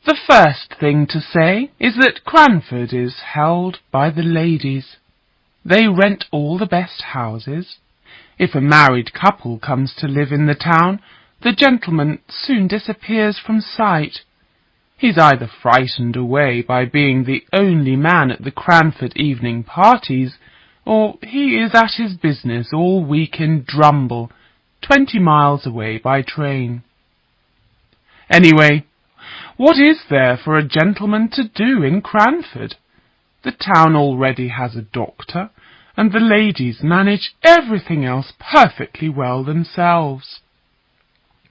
The first thing to say is that Cranford is held by the ladies. They rent all the best houses. If a married couple comes to live in the town, the gentleman soon disappears from sight. He's either frightened away by being the only man at the Cranford evening parties, or he is at his business all week in Drumble, 20 miles away by train. Anyway, what is there for a gentleman to do in Cranford? The town already has a doctor, and the ladies manage everything else perfectly well themselves.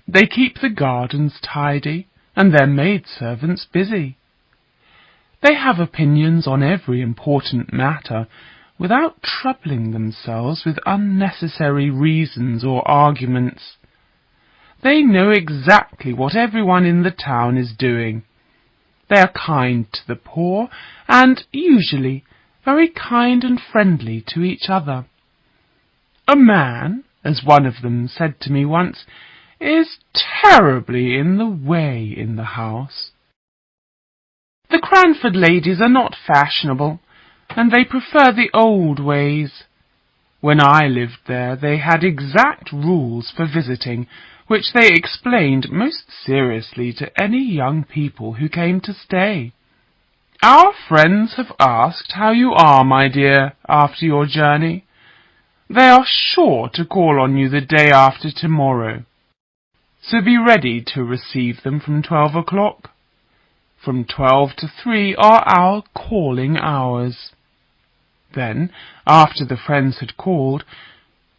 They keep the gardens tidy, and their maidservants busy. They have opinions on every important matter, without troubling themselves with unnecessary reasons or arguments. They know exactly what everyone in the town is doing. They are kind to the poor, and usually very kind and friendly to each other. A man, as one of them said to me once, is terribly in the way in the house. The Cranford ladies are not fashionable, and they prefer the old ways. When I lived there, they had exact rules for visiting, which they explained most seriously to any young people who came to stay. Our friends have asked how you are, my dear, after your journey. They are sure to call on you the day after tomorrow. So be ready to receive them from 12 o'clock. From 12 to 3 are our calling hours. Then, after the friends had called,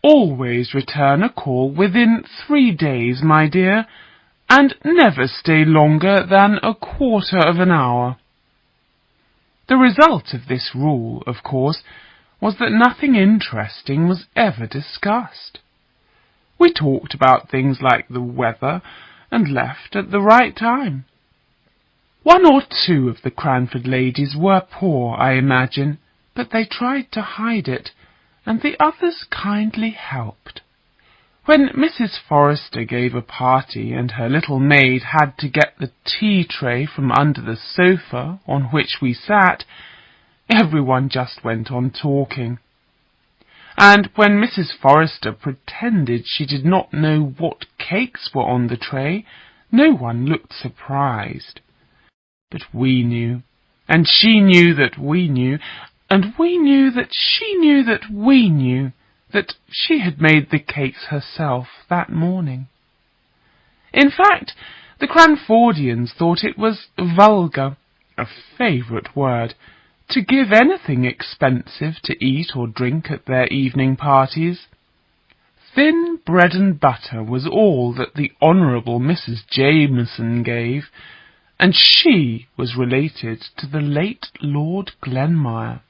always return a call within 3 days, my dear, and never stay longer than a quarter of an hour. The result of this rule, of course, was that nothing interesting was ever discussed. We talked about things like the weather and left at the right time. One or two of the Cranford ladies were poor, I imagine, but they tried to hide it, and the others kindly helped. When Mrs. Forrester gave a party and her little maid had to get the tea tray from under the sofa on which we sat, everyone just went on talking. And when Mrs. Forrester pretended she did not know what cakes were on the tray, no one looked surprised. But we knew, and she knew that we knew, and we knew that she knew that we knew that she had made the cakes herself that morning. In fact, the Cranfordians thought it was vulgar, a favourite word, to give anything expensive to eat or drink at their evening parties. Thin bread and butter was all that the Honourable Mrs. Jameson gave, and she was related to the late Lord Glenmire.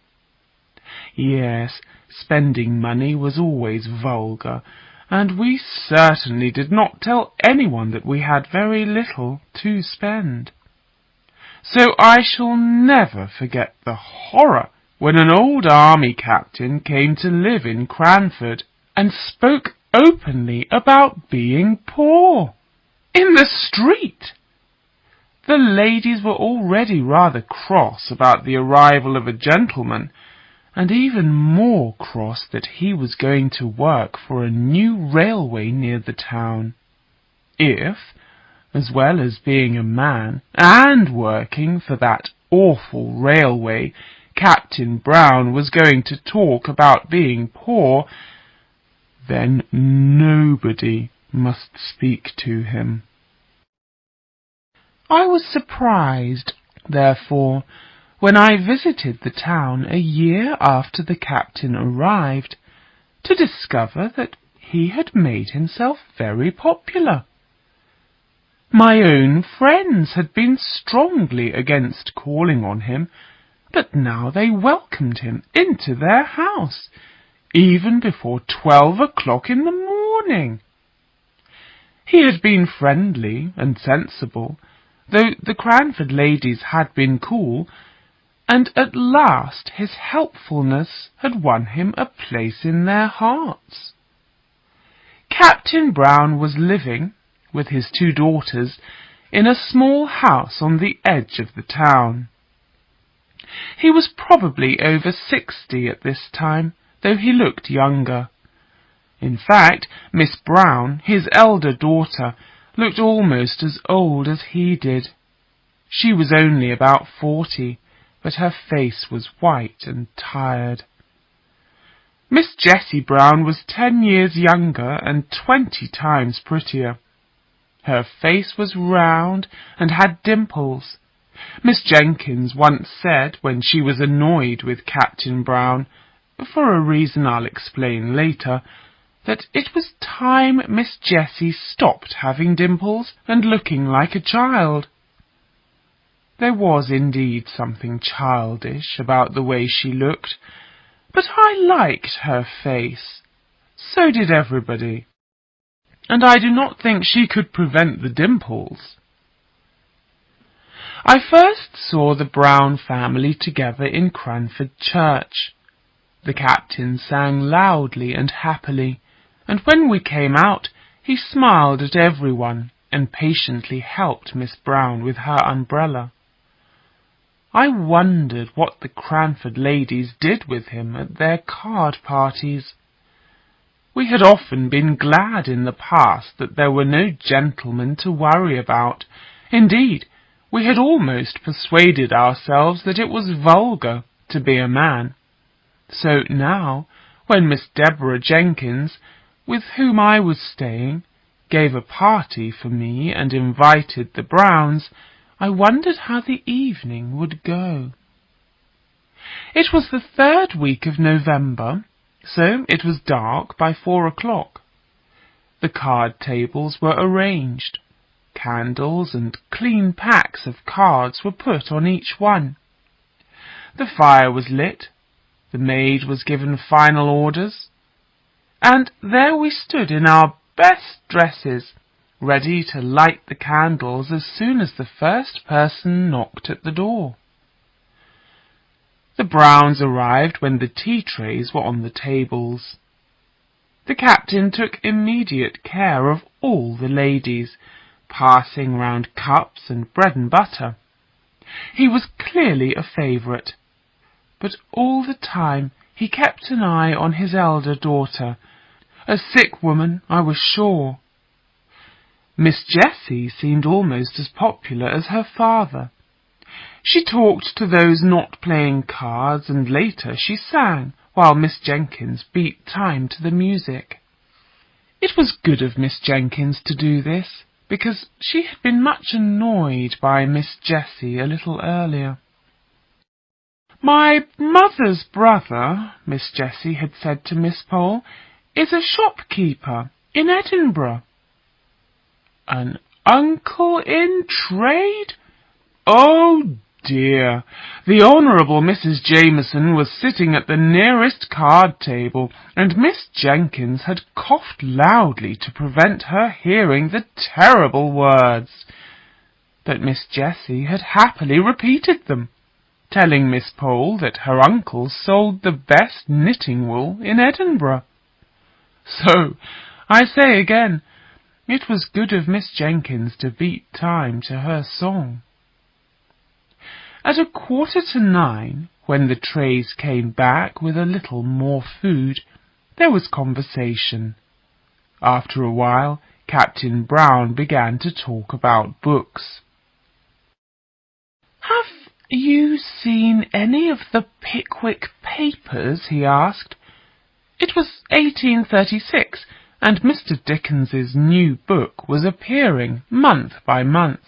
Yes, spending money was always vulgar, and we certainly did not tell anyone that we had very little to spend. So I shall never forget the horror when an old army captain came to live in Cranford and spoke openly about being poor. In the street! The ladies were already rather cross about the arrival of a gentleman, and even more cross that he was going to work for a new railway near the town. If, as well as being a man and working for that awful railway, Captain Brown was going to talk about being poor, then nobody must speak to him. I was surprised, therefore, when I visited the town a year after the captain arrived, to discover that he had made himself very popular. My own friends had been strongly against calling on him, but now they welcomed him into their house, even before 12 o'clock in the morning. He had been friendly and sensible, though the Cranford ladies had been cool, and at last his helpfulness had won him a place in their hearts. Captain Brown was living, with his 2 daughters, in a small house on the edge of the town. He was probably over 60 at this time, though he looked younger. In fact, Miss Brown, his elder daughter, looked almost as old as he did. She was only about 40, but her face was white and tired. Miss Jessie Brown was 10 years younger and 20 times prettier. Her face was round and had dimples. Miss Jenkins once said, when she was annoyed with Captain Brown, for a reason I'll explain later, that it was time Miss Jessie stopped having dimples and looking like a child. There was indeed something childish about the way she looked, but I liked her face. So did everybody. And I do not think she could prevent the dimples. I first saw the Brown family together in Cranford Church. The captain sang loudly and happily, and when we came out, he smiled at everyone and patiently helped Miss Brown with her umbrella. I wondered what the Cranford ladies did with him at their card parties. We had often been glad in the past that there were no gentlemen to worry about. Indeed, we had almost persuaded ourselves that it was vulgar to be a man. So now, when Miss Deborah Jenkins, with whom I was staying, gave a party for me and invited the Browns, I wondered how the evening would go. It was the 3rd week of November, so it was dark by 4 o'clock. The card tables were arranged. Candles and clean packs of cards were put on each one. The fire was lit. The maid was given final orders. And there we stood in our best dresses, ready to light the candles as soon as the first person knocked at the door. The Browns arrived when the tea trays were on the tables. The captain took immediate care of all the ladies, passing round cups and bread and butter. He was clearly a favourite, but all the time he kept an eye on his elder daughter, a sick woman, I was sure. Miss Jessie seemed almost as popular as her father. She talked to those not playing cards, and later she sang, while Miss Jenkins beat time to the music. It was good of Miss Jenkins to do this, because she had been much annoyed by Miss Jessie a little earlier. "My mother's brother," Miss Jessie had said to Miss Pole, "is a shopkeeper in Edinburgh." "An uncle in trade? Oh dear!" The Honourable Mrs. Jameson was sitting at the nearest card table, and Miss Jenkins had coughed loudly to prevent her hearing the terrible words. But Miss Jessie had happily repeated them, telling Miss Pole that her uncle sold the best knitting wool in Edinburgh. So, I say again, it was good of Miss Jenkins to beat time to her song. At 8:45, when the trays came back with a little more food, there was conversation. After a while, Captain Brown began to talk about books. "Have you seen any of the Pickwick Papers?" he asked. It was 1836, and Mr. Dickens's new book was appearing month by month.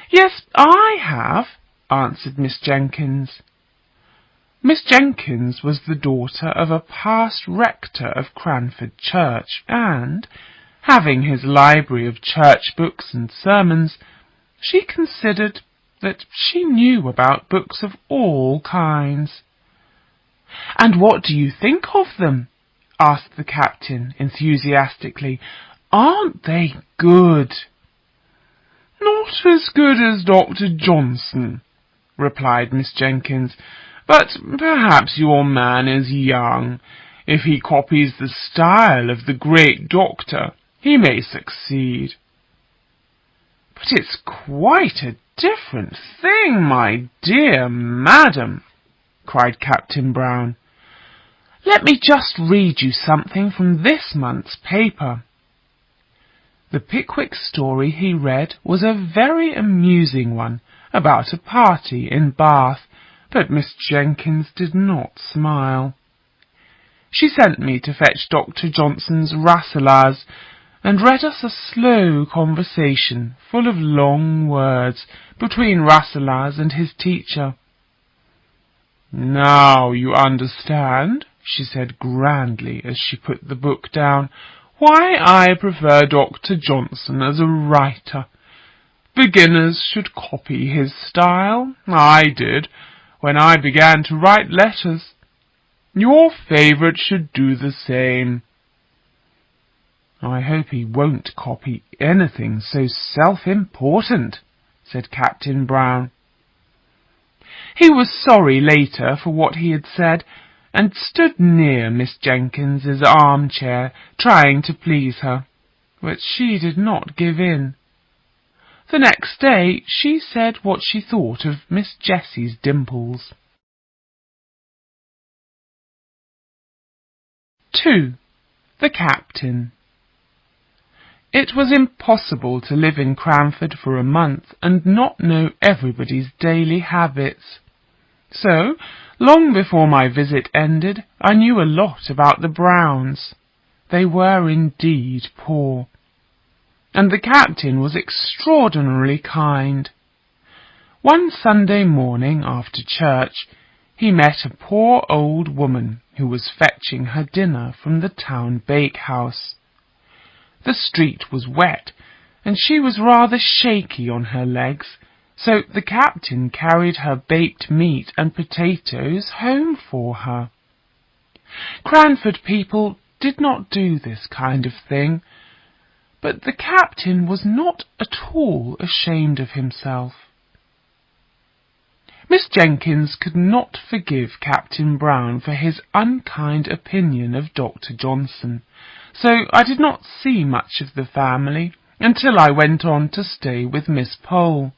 "Yes, I have," answered Miss Jenkins. Miss Jenkins was the daughter of a past rector of Cranford Church, and, having his library of church books and sermons, she considered that she knew about books of all kinds. "And what do you think of them?" asked the captain enthusiastically. "Aren't they good?" "Not as good as Dr. Johnson," replied Miss Jenkins, "but perhaps your man is young. If he copies the style of the great doctor, he may succeed." "But it's quite a different thing, my dear madam," cried Captain Brown. "Let me just read you something from this month's paper." The Pickwick story he read was a very amusing one about a party in Bath, but Miss Jenkins did not smile. She sent me to fetch Dr. Johnson's Rasselas, and read us a slow conversation full of long words between Rasselas and his teacher. "Now you understand," she said grandly as she put the book down, "why I prefer Dr. Johnson as a writer. Beginners should copy his style. I did, when I began to write letters. Your favourite should do the same." "I hope he won't copy anything so self-important," said Captain Brown. He was sorry later for what he had said, and stood near Miss Jenkins's armchair, trying to please her, but she did not give in. The next day she said what she thought of Miss Jessie's dimples. 2. The Captain. It was impossible to live in Cranford for a month and not know everybody's daily habits. So, long before my visit ended, I knew a lot about the Browns. They were indeed poor. And the Captain was extraordinarily kind. One Sunday morning after church, he met a poor old woman who was fetching her dinner from the town bakehouse. The street was wet, and she was rather shaky on her legs, so the Captain carried her baked meat and potatoes home for her. Cranford people did not do this kind of thing, but the Captain was not at all ashamed of himself. Miss Jenkins could not forgive Captain Brown for his unkind opinion of Dr. Johnson, so I did not see much of the family until I went on to stay with Miss Pole.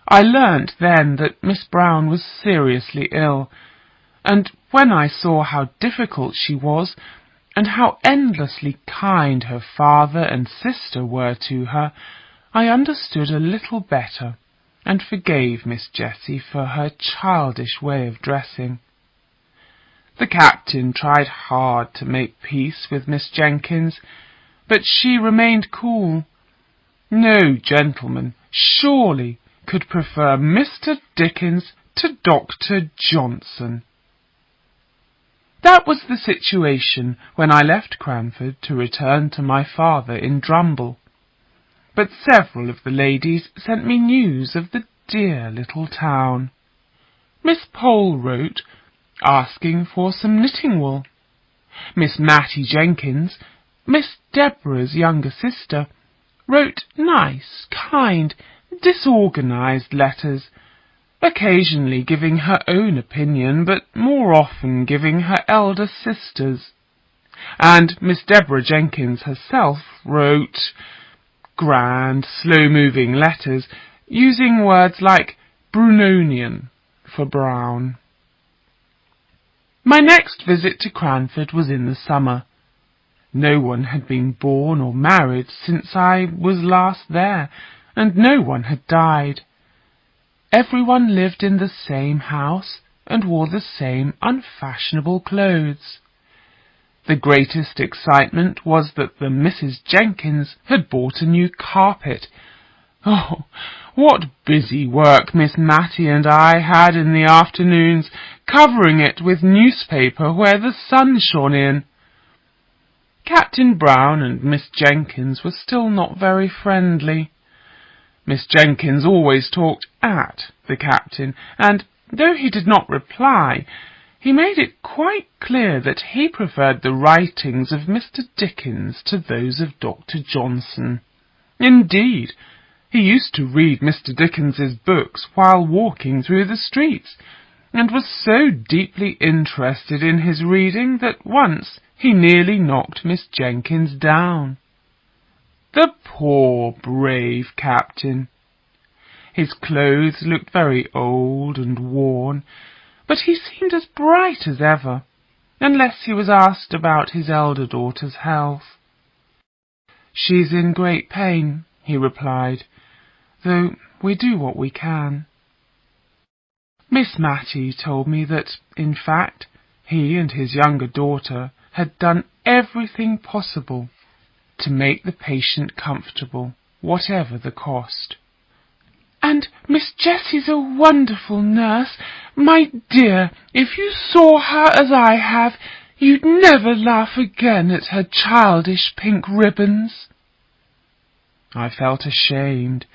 I learnt then that Miss Brown was seriously ill, and when I saw how difficult she was, and how endlessly kind her father and sister were to her, I understood a little better, and forgave Miss Jessie for her childish way of dressing. The Captain tried hard to make peace with Miss Jenkins, but she remained cool. No gentleman, surely, could prefer Mr. Dickens to Dr. Johnson. That was the situation when I left Cranford to return to my father in Drumble. But several of the ladies sent me news of the dear little town. Miss Pole wrote, asking for some knitting wool. Miss Mattie Jenkins, Miss Deborah's younger sister, wrote nice, kind, disorganized letters, occasionally giving her own opinion, but more often giving her elder sister's. And Miss Deborah Jenkins herself wrote grand, slow-moving letters, using words like Brunonian for brown. My next visit to Cranford was in the summer. No one had been born or married since I was last there, and no one had died. Everyone lived in the same house and wore the same unfashionable clothes. The greatest excitement was that the Mrs. Jenkins had bought a new carpet. Oh, what busy work Miss Mattie and I had in the afternoons, covering it with newspaper where the sun shone in. Captain Brown and Miss Jenkins were still not very friendly. Miss Jenkins always talked at the Captain, and though he did not reply, he made it quite clear that he preferred the writings of Mr. Dickens to those of Dr. Johnson. Indeed, he used to read Mr. Dickens's books while walking through the streets, and was so deeply interested in his reading that once he nearly knocked Miss Jenkins down. The poor, brave captain! His clothes looked very old and worn, but he seemed as bright as ever, unless he was asked about his elder daughter's health. "She's in great pain," he replied, "though we do what we can." Miss Matty told me that, in fact, he and his younger daughter had done everything possible to make the patient comfortable, whatever the cost. "And Miss Jessie's a wonderful nurse. My dear, if you saw her as I have, you'd never laugh again at her childish pink ribbons." I felt ashamed,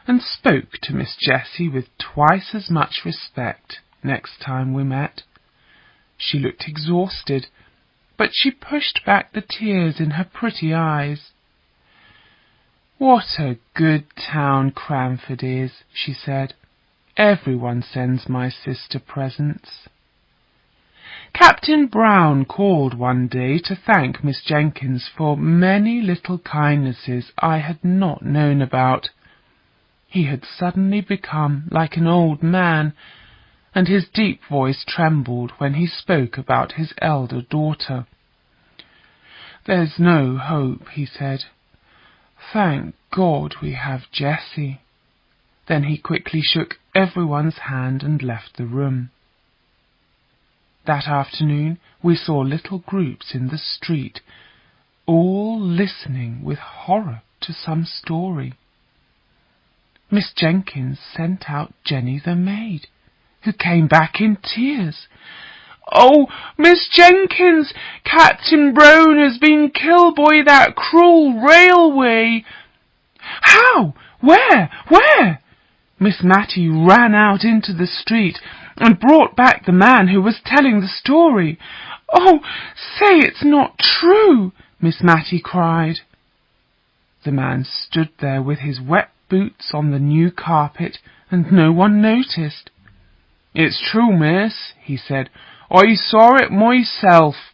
and spoke to Miss Jessie with twice as much respect next time we met. She looked exhausted, but she pushed back the tears in her pretty eyes. "What a good town Cranford is," she said. "Everyone sends my sister presents." Captain Brown called one day to thank Miss Jenkins for many little kindnesses I had not known about. He had suddenly become like an old man, and his deep voice trembled when he spoke about his elder daughter. "There's no hope," he said. "Thank God we have Jessie." Then he quickly shook everyone's hand and left the room. That afternoon we saw little groups in the street, all listening with horror to some story. Miss Jenkins sent out Jenny the maid, who came back in tears. "Oh, Miss Jenkins, Captain Brown has been killed by that cruel railway." "How? Where?" Miss Matty ran out into the street and brought back the man who was telling the story. "Oh, say it's not true," Miss Matty cried. The man stood there with his wet boots on the new carpet, and no one noticed. "It's true, miss," he said. "I saw it myself.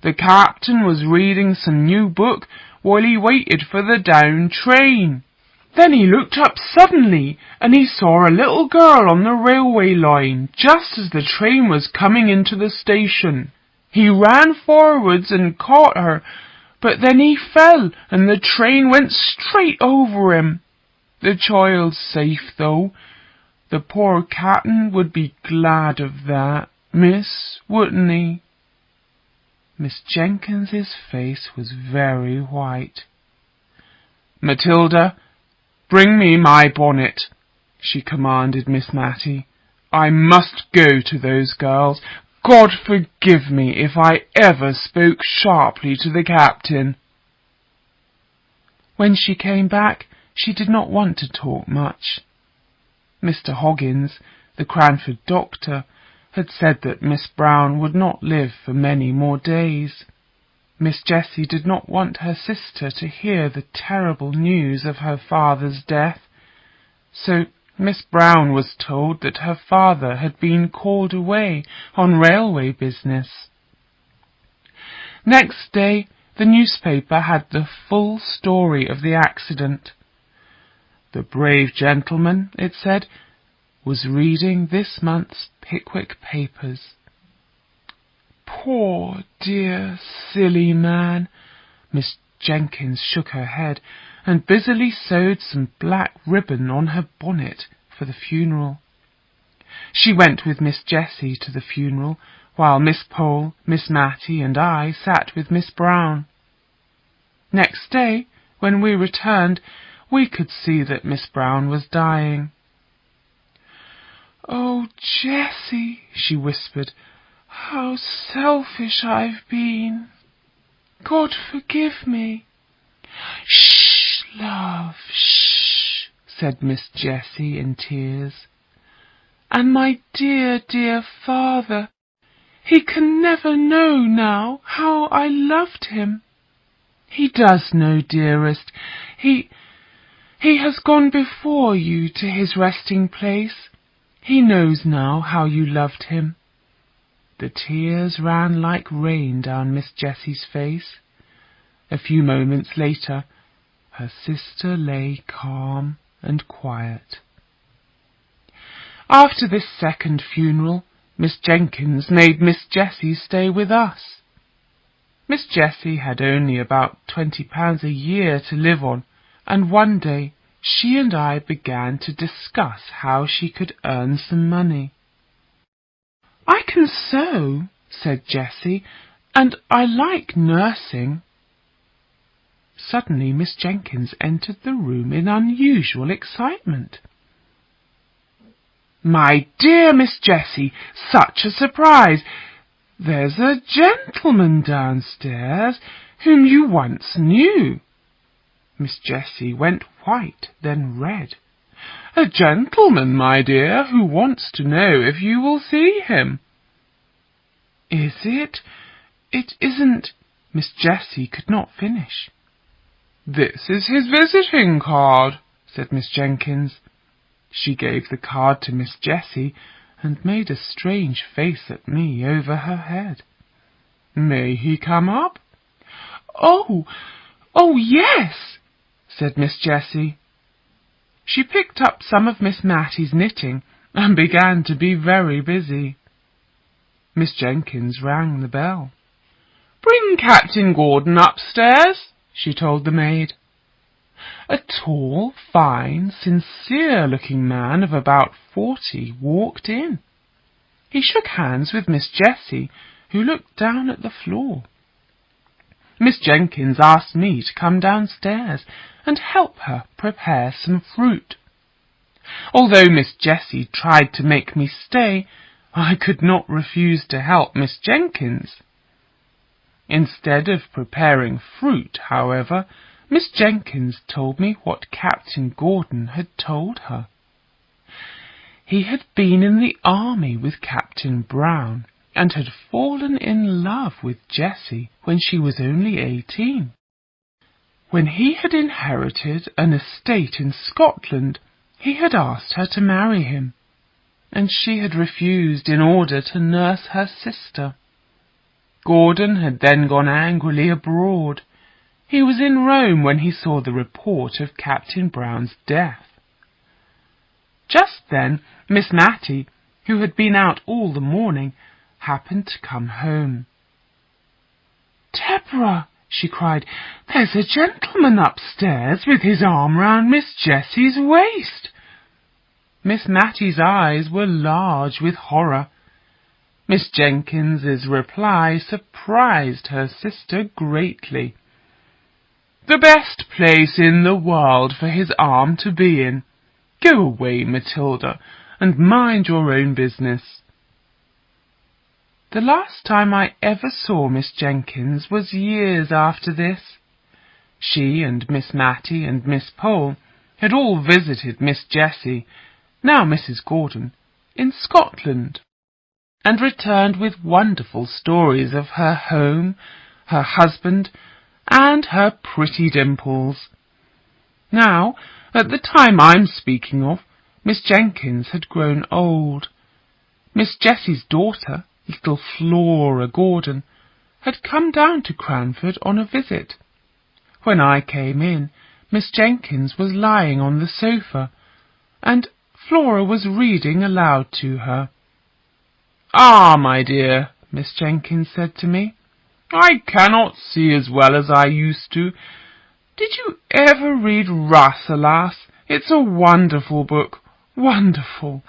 The captain was reading some new book while he waited for the down train. Then he looked up suddenly, and he saw a little girl on the railway line just as the train was coming into the station. He ran forwards and caught her, but then he fell, and the train went straight over him. The child's safe, though. The poor captain would be glad of that, miss, wouldn't he?" Miss Jenkins's face was very white. "Matilda, bring me my bonnet," she commanded Miss Matty. "I must go to those girls. God forgive me if I ever spoke sharply to the captain." When she came back, she did not want to talk much. Mr. Hoggins, the Cranford doctor, had said that Miss Brown would not live for many more days. Miss Jessie did not want her sister to hear the terrible news of her father's death, so Miss Brown was told that her father had been called away on railway business. Next day the newspaper had the full story of the accident. The brave gentleman, it said, was reading this month's Pickwick papers. "Poor dear silly man!" Miss Jenkins shook her head and busily sewed some black ribbon on her bonnet for the funeral. She went with Miss Jessie to the funeral, while Miss Pole, Miss Matty, and I sat with Miss Brown. Next day, when we returned, we could see that Miss Brown was dying. "Oh, Jessie," she whispered, "how selfish I've been. God forgive me." "Shh, love, shh," said Miss Jessie in tears. "And my dear, dear father, he can never know now how I loved him." "He does know, dearest. He has gone before you to his resting place. He knows now how you loved him." The tears ran like rain down Miss Jessie's face. A few moments later, Her sister lay calm and quiet. After this second funeral, Miss Jenkins made Miss Jessie stay with us. Miss Jessie had only about £20 a year to live on, and one day she and I began to discuss how she could earn some money. "I can sew," said Jessie, "and I like nursing." Suddenly Miss Jenkins entered the room in unusual excitement. "My dear Miss Jessie, such a surprise! There's a gentleman downstairs whom you once knew." Miss Jessie went white, then red. "A gentleman, my dear, who wants to know if you will see him." "Is it? It isn't—" Miss Jessie could not finish. "This is his visiting card," said Miss Jenkins. She gave the card to Miss Jessie and made a strange face at me over her head. "May he come up?" Oh, yes," said Miss Jessie. She picked up some of Miss Mattie's knitting and began to be very busy. Miss Jenkins rang the bell. "Bring Captain Gordon upstairs," she told the maid. A tall, fine, sincere-looking man of about 40 walked in. He shook hands with Miss Jessie, who looked down at the floor. Miss Jenkins asked me to come downstairs and help her prepare some fruit. Although Miss Jessie tried to make me stay, I could not refuse to help Miss Jenkins. Instead of preparing fruit, however, Miss Jenkins told me what Captain Gordon had told her. He had been in the army with Captain Brown and had fallen in love with Jessie when she was only 18. When he had inherited an estate in Scotland, he had asked her to marry him, and she had refused in order to nurse her sister. Gordon had then gone angrily abroad. He was in Rome when he saw the report of Captain Brown's death. Just then Miss Mattie, who had been out all the morning, happened to come home. "Deborah," she cried, "there's a gentleman upstairs with his arm round Miss Jessie's waist." Miss Mattie's eyes were large with horror. Miss Jenkins's reply surprised her sister greatly. "The best place in the world for his arm to be in. Go away, Matilda, and mind your own business." The last time I ever saw Miss Jenkins was years after this. She and Miss Mattie and Miss Pole had all visited Miss Jessie, now Mrs. Gordon, in Scotland, and returned with wonderful stories of her home, her husband, and her pretty dimples. Now, at the time I'm speaking of, Miss Jenkins had grown old. Miss Jessie's daughter, little Flora Gordon, had come down to Cranford on a visit. When I came in, Miss Jenkins was lying on the sofa, and Flora was reading aloud to her. "Ah, my dear," Miss Jenkins said to me, "I cannot see as well as I used to. Did you ever read Rasselas? It's a wonderful book, wonderful,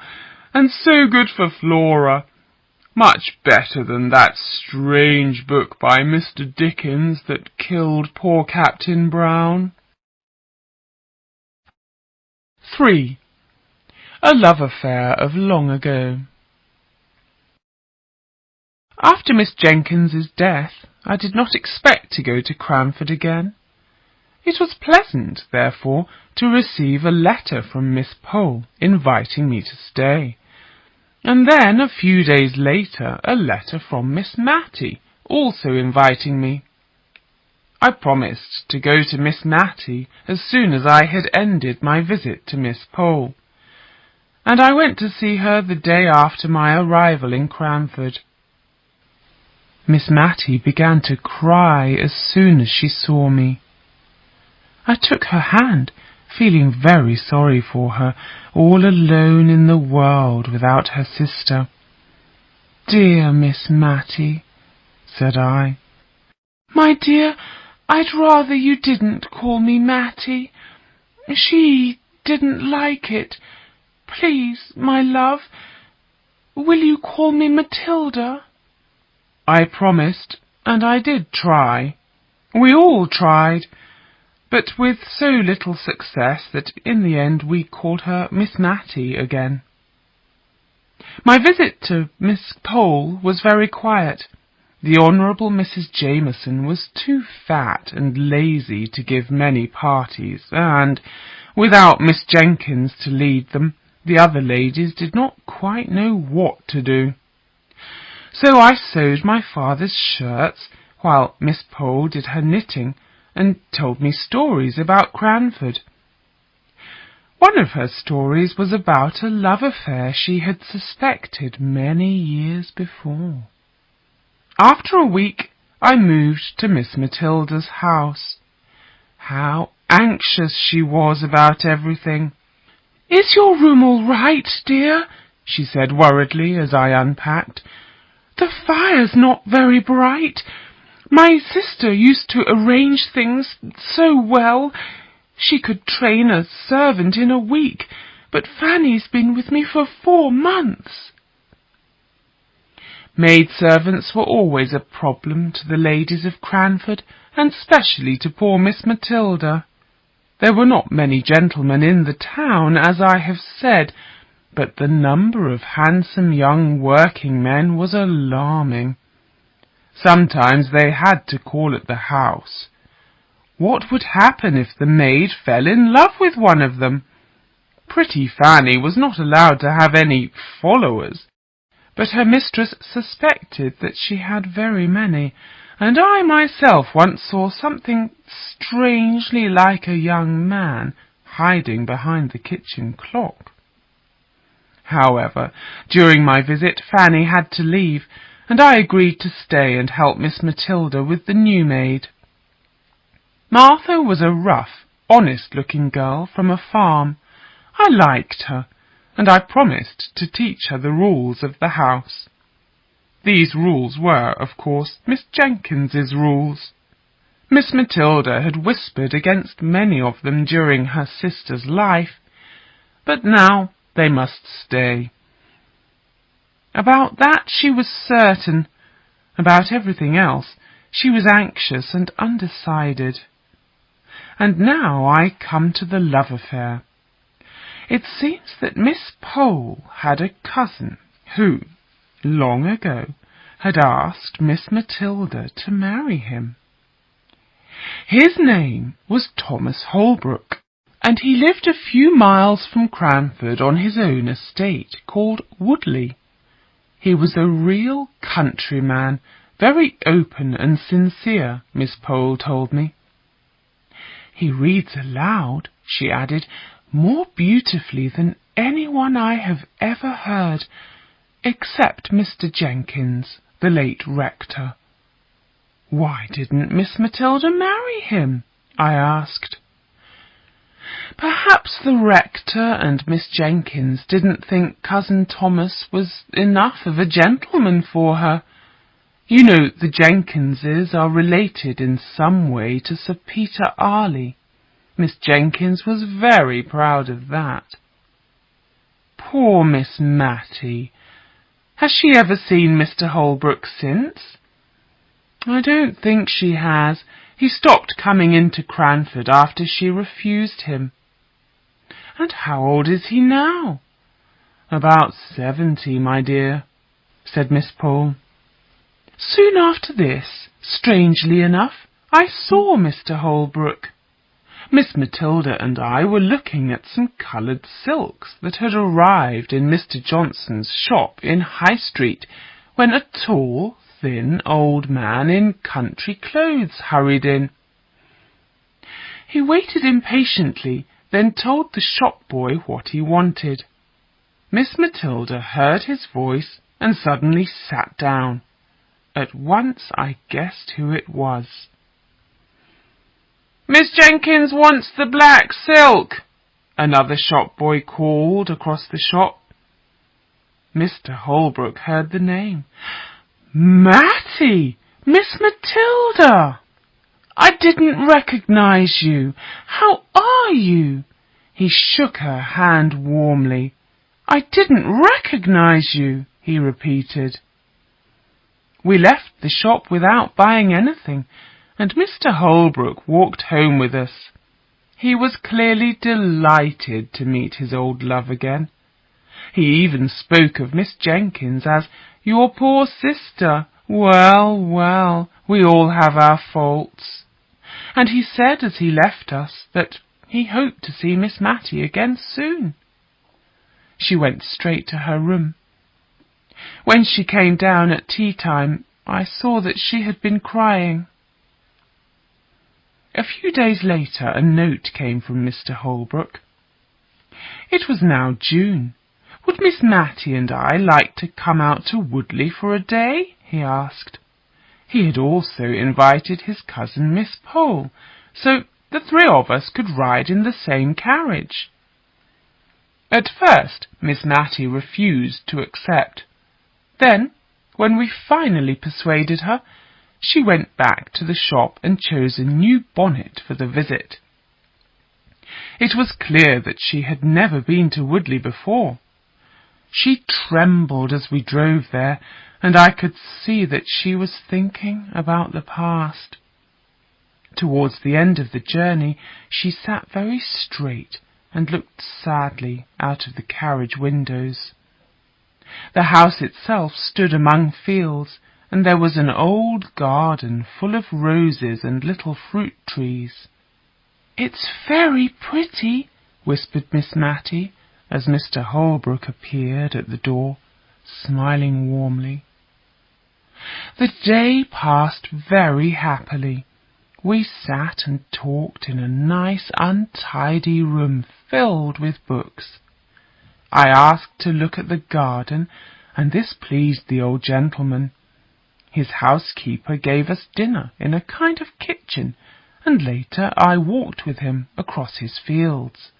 and so good for Flora. Much better than that strange book by Mr. Dickens that killed poor Captain Brown." 3. A love affair of long ago. After Miss Jenkins's death, I did not expect to go to Cranford again. It was pleasant, therefore, to receive a letter from Miss Pole inviting me to stay, and then a few days later a letter from Miss Mattie also inviting me. I promised to go to Miss Mattie as soon as I had ended my visit to Miss Pole, and I went to see her the day after my arrival in Cranford. Miss Mattie began to cry as soon as she saw me. I took her hand, feeling very sorry for her, all alone in the world without her sister. "Dear Miss Matty," said I. "My dear, I'd rather you didn't call me Matty. She didn't like it. Please, my love, will you call me Matilda?" I promised, and I did try. We all tried, but with so little success that in the end we called her Miss Matty again. My visit to Miss Pole was very quiet. The Honourable Mrs. Jameson was too fat and lazy to give many parties, and, without Miss Jenkins to lead them, the other ladies did not quite know what to do. So I sewed my father's shirts, while Miss Pole did her knitting, and told me stories about Cranford. One of her stories was about a love affair she had suspected many years before. After a week, I moved to Miss Matilda's house. How anxious she was about everything. "Is your room all right, dear?" she said worriedly as I unpacked. "The fire's not very bright. My sister used to arrange things so well. She could train a servant in a week, but Fanny's been with me for 4 months. Maid-servants were always a problem to the ladies of Cranford, and specially to poor Miss Matilda. There were not many gentlemen in the town, as I have said, but the number of handsome young working men was alarming. Sometimes they had to call at the house. What would happen if the maid fell in love with one of them? Pretty Fanny was not allowed to have any followers, but her mistress suspected that she had very many, and I myself once saw something strangely like a young man hiding behind the kitchen clock. However, during my visit Fanny had to leave, and I agreed to stay and help Miss Matilda with the new maid. Martha was a rough, honest-looking girl from a farm. I liked her, and I promised to teach her the rules of the house. These rules were, of course, Miss Jenkins's rules. Miss Matilda had whispered against many of them during her sister's life, but now they must stay. About that she was certain. About everything else she was anxious and undecided. And now I come to the love affair. It seems that Miss Pole had a cousin who, long ago, had asked Miss Matilda to marry him. His name was Thomas Holbrook, and he lived a few miles from Cranford on his own estate called Woodley. He was a real countryman, very open and sincere, Miss Pole told me. He reads aloud, she added, more beautifully than anyone I have ever heard, except Mr. Jenkins, the late rector. Why didn't Miss Matilda marry him? I asked. Perhaps the rector and Miss Jenkins didn't think cousin Thomas was enough of a gentleman for her. You know the Jenkinses are related in some way to Sir Peter Arley. Miss Jenkins was very proud of that. Poor Miss Matty. Has she ever seen Mr. Holbrook since? I don't think she has. He stopped coming into Cranford after she refused him. And how old is he now? About 70, my dear, said Miss Pole. Soon after this, strangely enough, I saw Mr. Holbrook. Miss Matilda and I were looking at some coloured silks that had arrived in Mr. Johnson's shop in High Street, when a tall, thin old man in country clothes hurried in. He waited impatiently, then told the shop boy what he wanted. Miss Matilda heard his voice and suddenly sat down. At once I guessed who it was. Miss Jenkins wants the black silk, another shop boy called across the shop. Mr. Holbrook heard the name. Matty! Miss Matilda! I didn't recognize you. How are you? He shook her hand warmly. I didn't recognize you, he repeated. We left the shop without buying anything, and Mr. Holbrook walked home with us. He was clearly delighted to meet his old love again. He even spoke of Miss Jenkins as your poor sister. Well, well, we all have our faults. And he said as he left us that he hoped to see Miss Matty again soon. She went straight to her room. When she came down at tea time, I saw that she had been crying. A few days later a note came from Mr. Holbrook. It was now June. Would Miss Matty and I like to come out to Woodley for a day? He asked. He had also invited his cousin Miss Pole, so the three of us could ride in the same carriage. At first Miss Matty refused to accept. Then, when we finally persuaded her, she went back to the shop and chose a new bonnet for the visit. It was clear that she had never been to Woodley before. She trembled as we drove there, and I could see that she was thinking about the past. Towards the end of the journey, she sat very straight and looked sadly out of the carriage windows. The house itself stood among fields, and there was an old garden full of roses and little fruit trees. "It's very pretty," whispered Miss Matty, as Mr. Holbrook appeared at the door, smiling warmly. The day passed very happily. We sat and talked in a nice untidy room filled with books. I asked to look at the garden, and this pleased the old gentleman. His housekeeper gave us dinner in a kind of kitchen, and later I walked with him across his fields.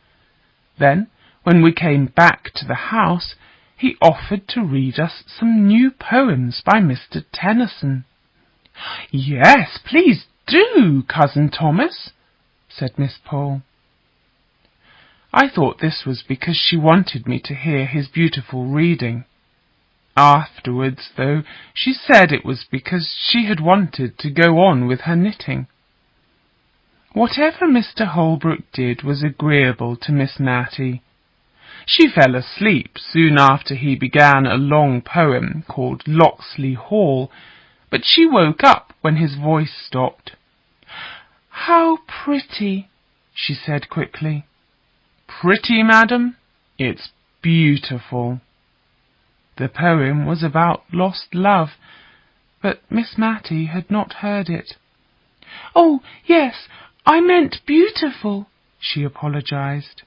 Then, when we came back to the house, he offered to read us some new poems by Mr. Tennyson. "Yes, please do, Cousin Thomas," said Miss Pole. I thought this was because she wanted me to hear his beautiful reading. Afterwards, though, she said it was because she had wanted to go on with her knitting. Whatever Mr. Holbrook did was agreeable to Miss Matty. She fell asleep soon after he began a long poem called Locksley Hall, but she woke up when his voice stopped. "How pretty," she said quickly. "Pretty, madam? It's beautiful." The poem was about lost love, but Miss Matty had not heard it. "Oh, yes, I meant beautiful," she apologized.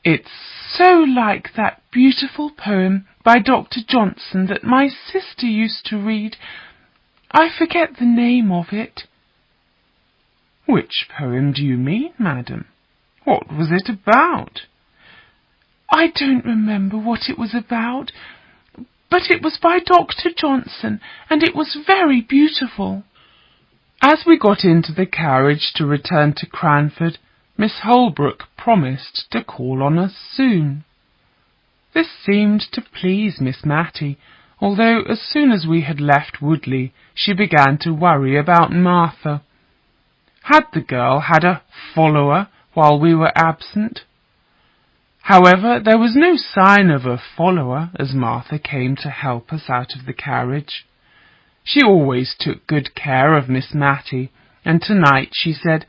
"It's so like that beautiful poem by Dr. Johnson that my sister used to read. I forget the name of it." "Which poem do you mean, madam? What was it about?" "I don't remember what it was about, but it was by Dr. Johnson, and it was very beautiful." As we got into the carriage to return to Cranford, Miss Holbrook promised to call on us soon. This seemed to please Miss Matty, although as soon as we had left Woodley, she began to worry about Martha. Had the girl had a follower while we were absent? However, there was no sign of a follower as Martha came to help us out of the carriage. She always took good care of Miss Matty, and tonight she said,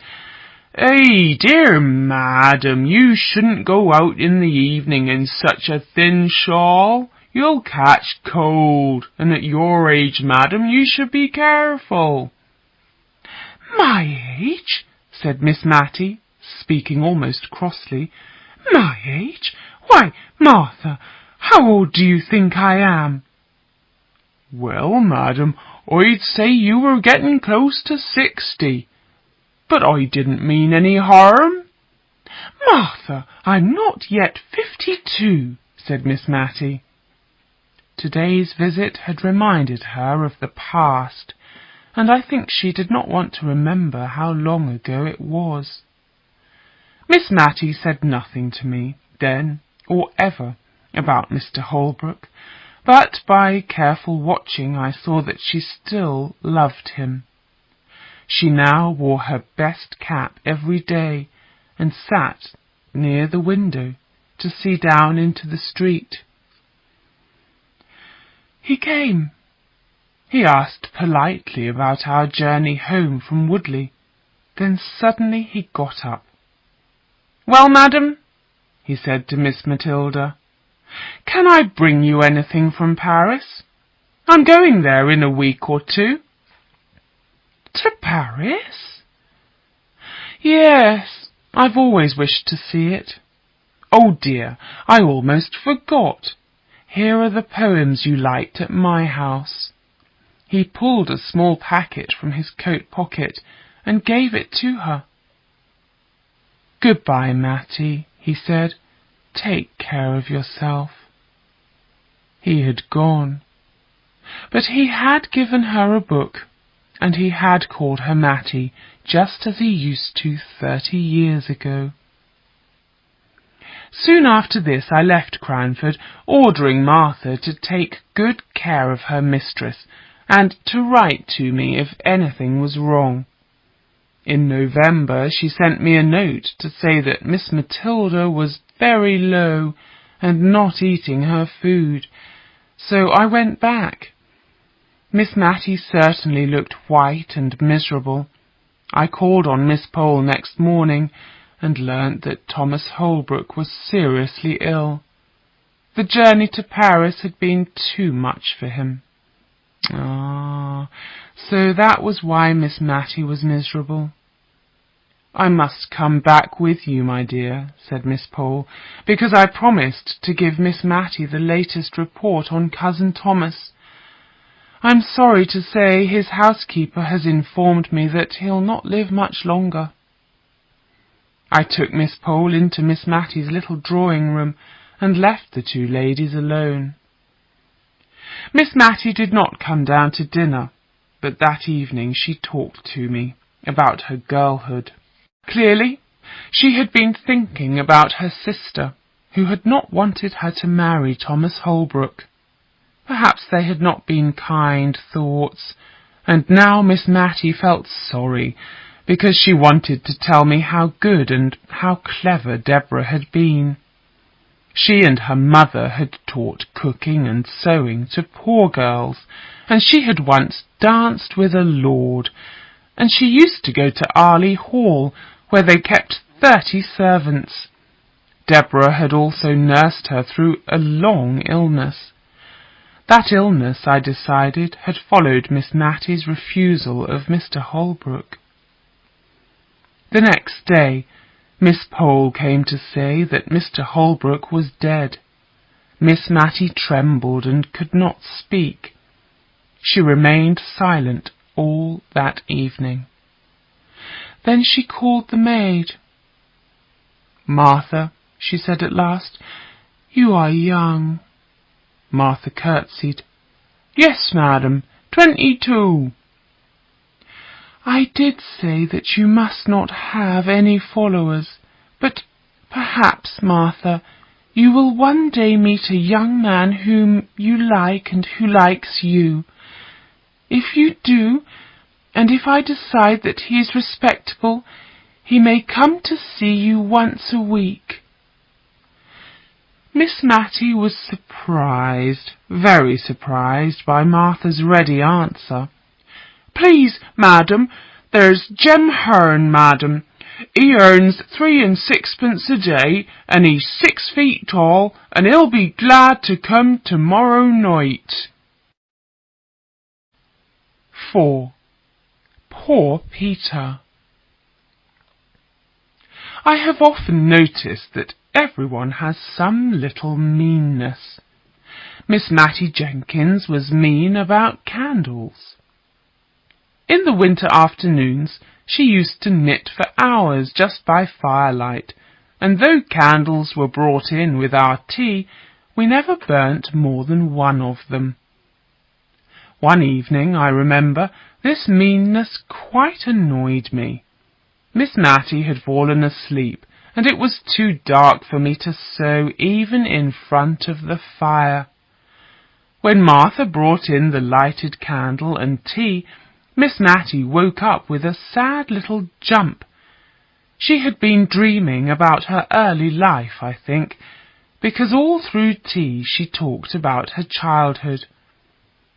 dear madam, you shouldn't go out in the evening in such a thin shawl. You'll catch cold, and at your age, madam, you should be careful." "My age?" said Miss Matty, speaking almost crossly. "My age? Why, Martha, how old do you think I am?" "Well, madam, I'd say you were getting close to 60. But I didn't mean any harm." "Martha, I'm not yet 52, said Miss Matty. Today's visit had reminded her of the past, and I think she did not want to remember how long ago it was. Miss Matty said nothing to me then or ever about Mr. Holbrook, but by careful watching I saw that she still loved him. She now wore her best cap every day and sat near the window to see down into the street. He came. He asked politely about our journey home from Woodley. Then suddenly he got up. "Well, madam," he said to Miss Matilda, "can I bring you anything from Paris? I'm going there in a week or two." "To Paris?" "Yes, I've always wished to see it. Oh dear, I almost forgot. Here are the poems you liked at my house." He pulled a small packet from his coat pocket and gave it to her. "Goodbye, Matty," he said. "Take care of yourself." He had gone, but he had given her a book, and he had called her Matty, just as he used to 30 years ago. Soon after this I left Cranford, ordering Martha to take good care of her mistress, and to write to me if anything was wrong. In November she sent me a note to say that Miss Matilda was very low and not eating her food, so I went back. Miss Matty certainly looked white and miserable. I called on Miss Pole next morning and learnt that Thomas Holbrook was seriously ill. The journey to Paris had been too much for him. So that was why Miss Matty was miserable. "I must come back with you, my dear," said Miss Pole, "because I promised to give Miss Matty the latest report on Cousin Thomas. I'm sorry to say his housekeeper has informed me that he'll not live much longer." I took Miss Pole into Miss Matty's little drawing-room and left the two ladies alone. Miss Matty did not come down to dinner, but that evening she talked to me about her girlhood. Clearly, she had been thinking about her sister, who had not wanted her to marry Thomas Holbrook. Perhaps they had not been kind thoughts, and now Miss Matty felt sorry, because she wanted to tell me how good and how clever Deborah had been. She and her mother had taught cooking and sewing to poor girls, and she had once danced with a lord, and she used to go to Arley Hall, where they kept 30 servants. Deborah had also nursed her through a long illness. That illness, I decided, had followed Miss Matty's refusal of Mr. Holbrook. The next day, Miss Pole came to say that Mr. Holbrook was dead. Miss Matty trembled and could not speak. She remained silent all that evening. Then she called the maid. "Martha," she said at last, "you are young." Martha curtsied. "Yes, madam, 22. "I did say that you must not have any followers, but perhaps, Martha, you will one day meet a young man whom you like and who likes you. If you do, and if I decide that he is respectable, he may come to see you once a week." Miss Matty was surprised, very surprised, by Martha's ready answer. "Please, madam, there's Jem Hearn, madam. He earns 3 and 6pence a day, and he's 6 feet tall, and he'll be glad to come tomorrow night." 4. Poor Peter. I have often noticed that everyone has some little meanness. Miss Matty Jenkins was mean about candles. In the winter afternoons She used to knit for hours just by firelight, and though candles were brought in with our tea, we never burnt more than one of them. One evening, I remember, this meanness quite annoyed me. Miss Matty had fallen asleep, and it was too dark for me to sew even in front of the fire. When Martha brought in the lighted candle and tea, Miss Matty woke up with a sad little jump. She had been dreaming about her early life, I think, because all through tea she talked about her childhood.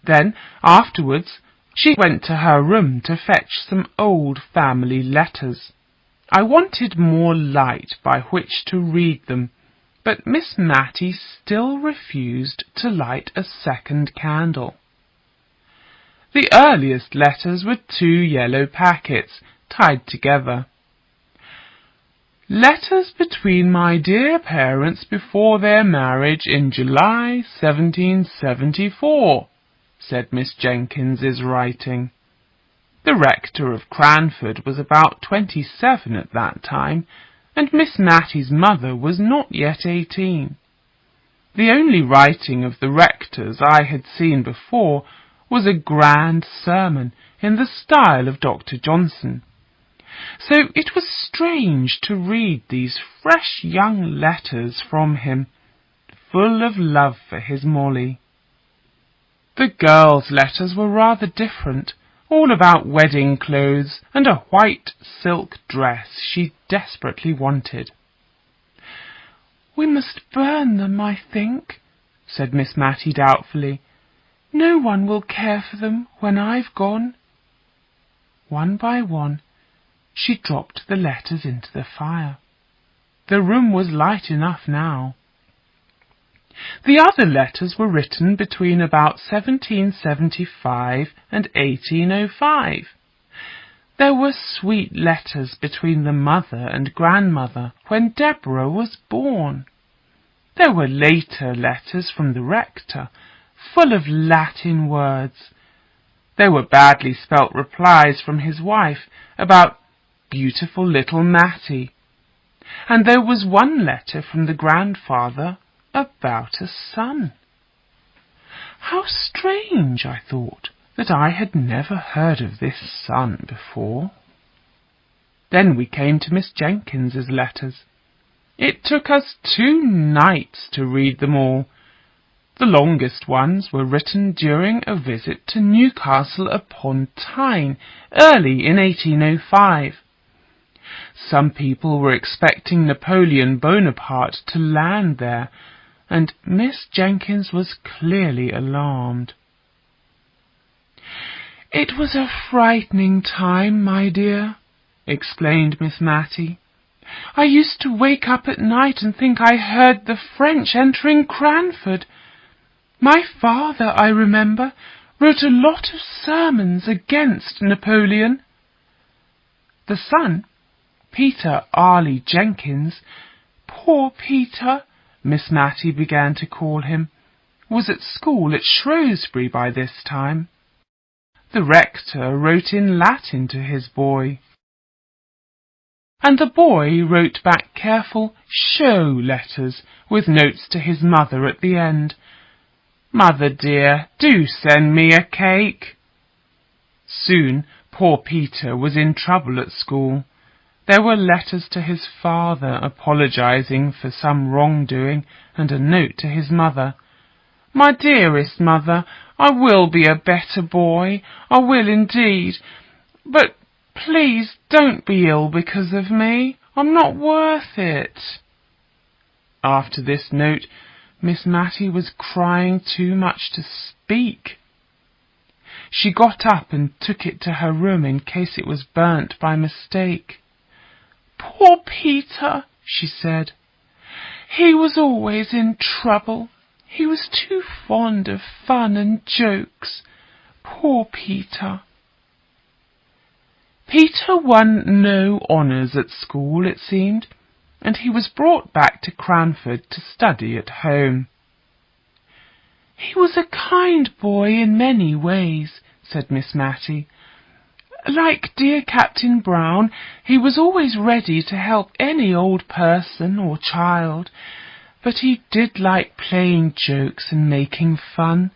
Then, afterwards, she went to her room to fetch some old family letters. I wanted more light by which to read them, but Miss Matty still refused to light a second candle. The earliest letters were 2 yellow packets tied together. "Letters between my dear parents before their marriage in July 1774, said Miss Jenkins's writing. The rector of Cranford was about 27 at that time, and Miss Matty's mother was not yet 18. The only writing of the rector's I had seen before was a grand sermon in the style of Dr. Johnson. So it was strange to read these fresh young letters from him, full of love for his Molly. The girls' letters were rather different, all about wedding clothes and a white silk dress she desperately wanted. "We must burn them, I think," said Miss Matty doubtfully. "No one will care for them when I've gone." One by one, she dropped the letters into the fire. The room was light enough now. The other letters were written between about 1775 and 1805. There were sweet letters between the mother and grandmother when Deborah was born. There were later letters from the rector, full of Latin words. There were badly spelt replies from his wife about beautiful little Matty. And there was one letter from the grandfather about a son. How strange, I thought, that I had never heard of this son before. Then we came to Miss Jenkins's letters. It took us 2 nights to read them all. The longest ones were written during a visit to Newcastle upon Tyne, early in 1805. Some people were expecting Napoleon Bonaparte to land there, and Miss Jenkins was clearly alarmed. "It was a frightening time, my dear," explained Miss Matty. "I used to wake up at night and think I heard the French entering Cranford. My father, I remember, wrote a lot of sermons against Napoleon. The son, Peter Arley Jenkins, poor Peter, Miss Matty began to call him, was at school at Shrewsbury by this time. The rector wrote in Latin to his boy, and the boy wrote back careful show letters with notes to his mother at the end. 'Mother dear, do send me a cake.' Soon poor Peter was in trouble at school. There were letters to his father apologizing for some wrongdoing, and a note to his mother. 'My dearest mother, I will be a better boy, I will indeed, but please don't be ill because of me. I'm not worth it.' After this note, Miss Matty was crying too much to speak. She got up and took it to her room in case it was burnt by mistake. 'Poor Peter,' she said. 'He was always in trouble. He was too fond of fun and jokes. Poor Peter.' Peter won no honours at school, it seemed, and he was brought back to Cranford to study at home. 'He was a kind boy in many ways,' said Miss Matty, Like dear Captain Brown, he was always ready to help any old person or child, but he did like playing jokes and making fun.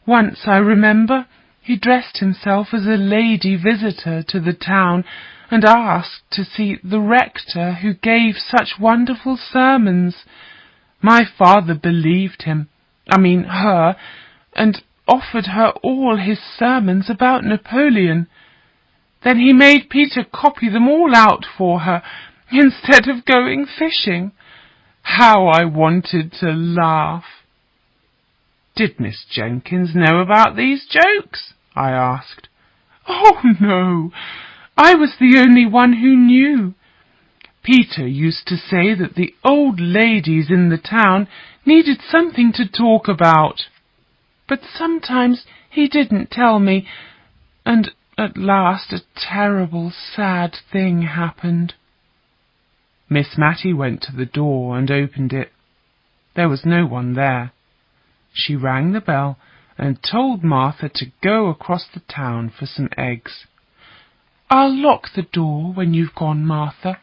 Once, I remember, he dressed himself as a lady visitor to the town and asked to see the rector who gave such wonderful sermons. My father believed him, her, and offered her all his sermons about Napoleon. Then he made Peter copy them all out for her, instead of going fishing. How I wanted to laugh. Did Miss Jenkins know about these jokes? I asked. Oh, no, I was the only one who knew. Peter used to say that the old ladies in the town needed something to talk about. But sometimes he didn't tell me, and at last a terrible, sad thing happened. Miss Matty went to the door and opened it. There was no one there. She rang the bell and told Martha to go across the town for some eggs. "I'll lock the door when you've gone, Martha.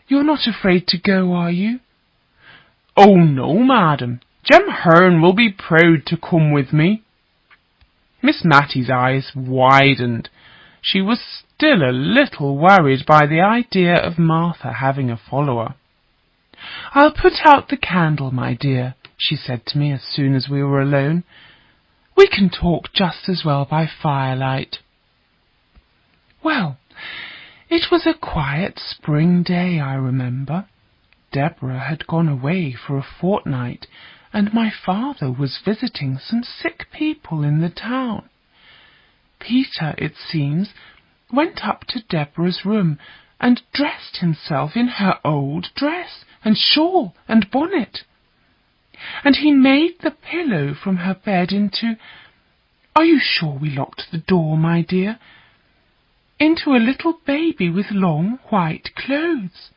You're not afraid to go, are you?" "Oh, no, madam. Jem Hearn will be proud to come with me." Miss Matty's eyes widened. She was still a little worried by the idea of Martha having a follower. "I'll put out the candle, my dear," she said to me as soon as we were alone. "We can talk just as well by firelight." Well, it was a quiet spring day, I remember. Deborah had gone away for a fortnight, and my father was visiting some sick people in the town. Peter, it seems, went up to Deborah's room and dressed himself in her old dress and shawl and bonnet. And he made the pillow from her bed into—are you sure we locked the door, my dear? Into a little baby with long white clothes.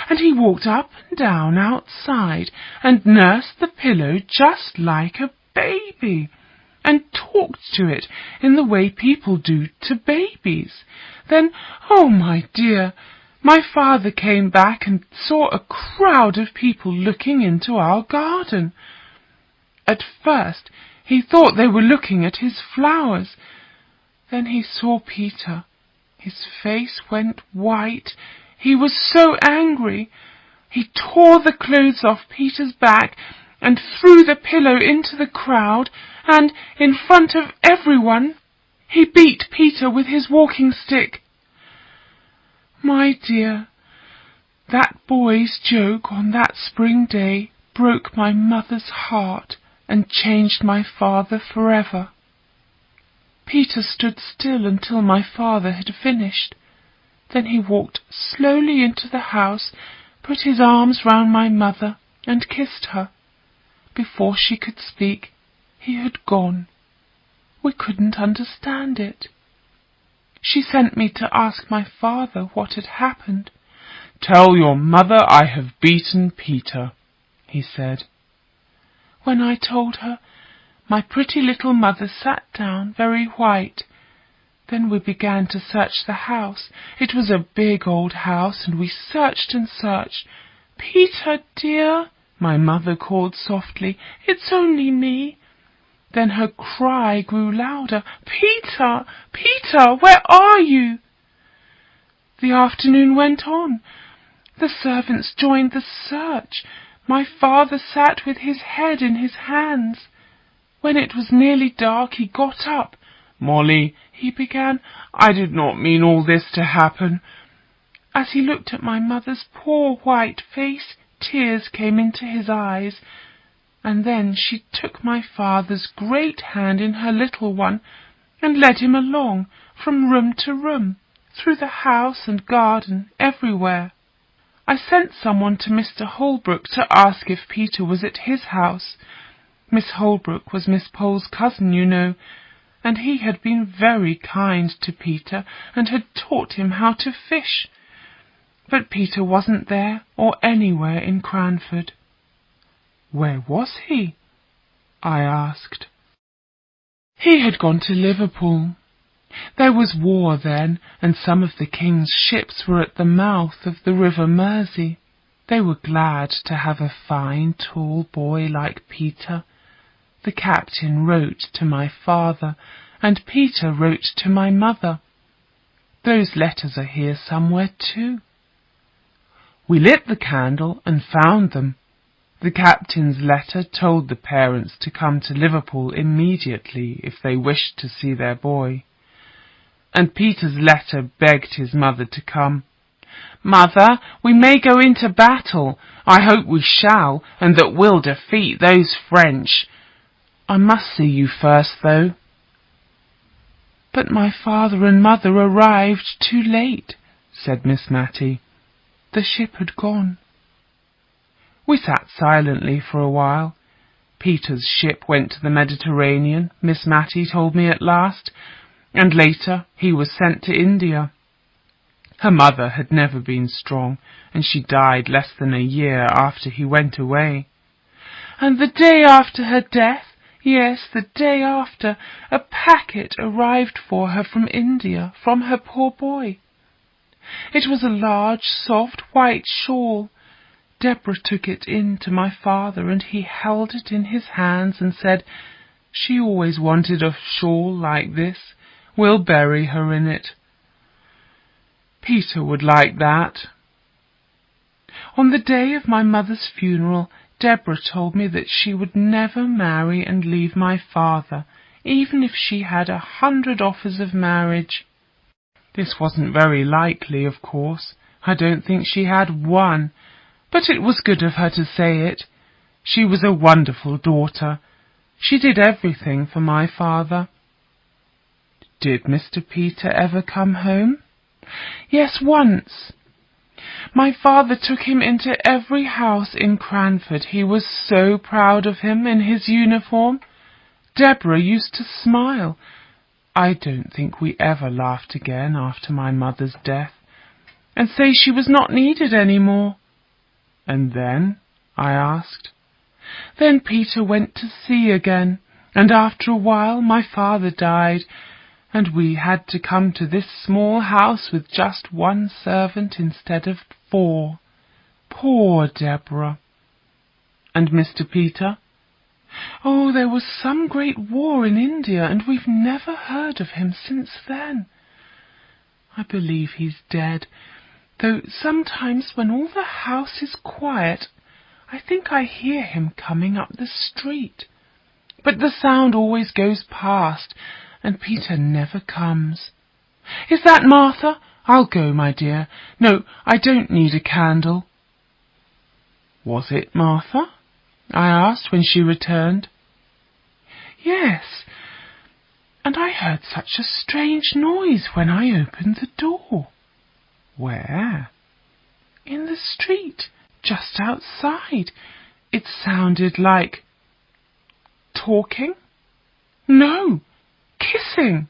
And he walked up and down outside and nursed the pillow just like a baby, and talked to it in the way people do to babies. Then, oh, my dear, my father came back and saw a crowd of people looking into our garden. At first he thought they were looking at his flowers. Then he saw Peter. His face went white. He was so angry. He tore the clothes off Peter's back and threw the pillow into the crowd, and, in front of everyone, he beat Peter with his walking stick. My dear, that boy's joke on that spring day broke my mother's heart and changed my father forever. Peter stood still until my father had finished. Then he walked slowly into the house, put his arms round my mother, and kissed her. Before she could speak, he had gone. We couldn't understand it. She sent me to ask my father what had happened. "Tell your mother I have beaten Peter," he said. When I told her, my pretty little mother sat down very white. Then we began to search the house. It was a big old house, and we searched and searched. "Peter, dear," my mother called softly, "it's only me." Then her cry grew louder. "Peter, Peter, where are you?" The afternoon went on. The servants joined the search. My father sat with his head in his hands. When it was nearly dark, he got up. "Molly," he began, "I did not mean all this to happen." As he looked at my mother's poor white face, tears came into his eyes, and then she took my father's great hand in her little one and led him along from room to room, through the house and garden, everywhere. I sent someone to Mr. Holbrook to ask if Peter was at his house. Miss Holbrook was Miss Pole's cousin, you know, and he had been very kind to Peter and had taught him how to fish. But Peter wasn't there or anywhere in Cranford. "Where was he?" I asked. "He had gone to Liverpool. There was war then, and some of the king's ships were at the mouth of the river Mersey. They were glad to have a fine, tall boy like Peter. The captain wrote to my father, and Peter wrote to my mother. Those letters are here somewhere too. We lit the candle and found them. The captain's letter told the parents to come to Liverpool immediately if they wished to see their boy. And Peter's letter begged his mother to come. "Mother, we may go into battle. I hope we shall, and that we'll defeat those French. I must see you first, though." "But my father and mother arrived too late," said Miss Matty. "The ship had gone." We sat silently for a while. Peter's ship went to the Mediterranean, Miss Matty told me at last, and later he was sent to India. Her mother had never been strong, and she died less than a year after he went away. And the day after her death, yes, the day after, a packet arrived for her from India, from her poor boy. It was a large, soft, white shawl. Deborah took it in to my father, and he held it in his hands and said, "She always wanted a shawl like this. We'll bury her in it." Peter would like that. On the day of my mother's funeral, Deborah told me that she would never marry and leave my father, even if she had 100 offers of marriage. This wasn't very likely, of course. I don't think she had one, but it was good of her to say it. She was a wonderful daughter. She did everything for my father. Did Mr. Peter ever come home? Yes, once. My father took him into every house in Cranford. He was so proud of him in his uniform. Deborah used to smile. I don't think we ever laughed again after my mother's death, and say she was not needed any more. "And then?" I asked. "Then Peter went to sea again, and after a while my father died, and we had to come to this small house with just one servant instead of 4. Poor Deborah." "And Mr. Peter?" "Oh, there was some great war in India, and we've never heard of him since then. I believe he's dead, though sometimes when all the house is quiet, I think I hear him coming up the street. But the sound always goes past, and Peter never comes. Is that Martha? I'll go, my dear. No, I don't need a candle." "Was it Martha?" I asked when she returned. "Yes, and I heard such a strange noise when I opened the door." "Where?" "In the street, just outside. It sounded like talking. No, kissing."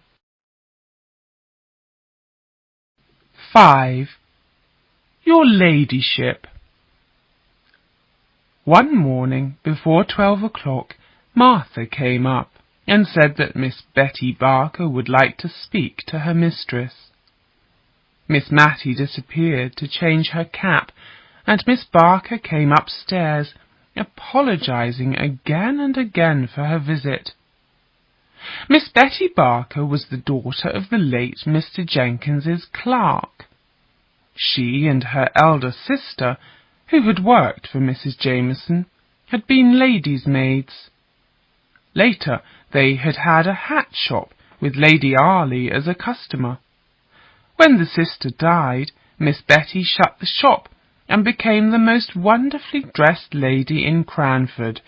5. Your ladyship. One morning before 12 o'clock, Martha came up and said that Miss Betty Barker would like to speak to her mistress. Miss Matty disappeared to change her cap, and Miss Barker came upstairs, apologizing again and again for her visit. Miss Betty Barker was the daughter of the late Mr. Jenkins's clerk. She and her elder sister, who had worked for Mrs. Jameson, had been ladies' maids. Later they had had a hat shop with Lady Arley as a customer. When the sister died, Miss Betty shut the shop and became the most wonderfully dressed lady in Cranford,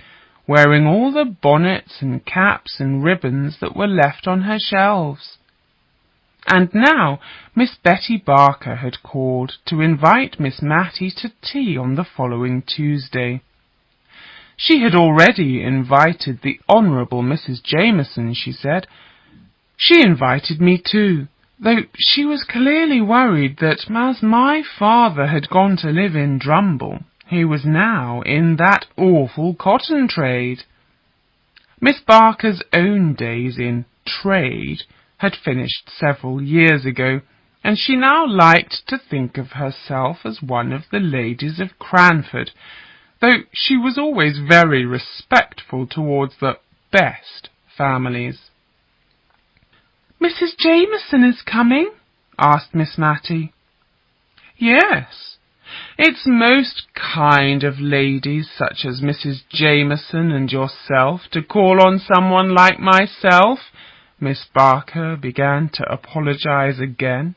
wearing all the bonnets and caps and ribbons that were left on her shelves. And now Miss Betty Barker had called to invite Miss Matty to tea on the following Tuesday. She had already invited the Honourable Mrs. Jameson, she said. She invited me too, though she was clearly worried that as my father had gone to live in Drumble, he was now in that awful cotton trade. Miss Barker's own days in trade had finished several years ago, and she now liked to think of herself as one of the ladies of Cranford, though she was always very respectful towards the best families. "Mrs. Jameson is coming?" asked Miss Matty. "Yes, it's most kind of ladies such as Mrs. Jameson and yourself to call on someone like myself." Miss Barker began to apologize again.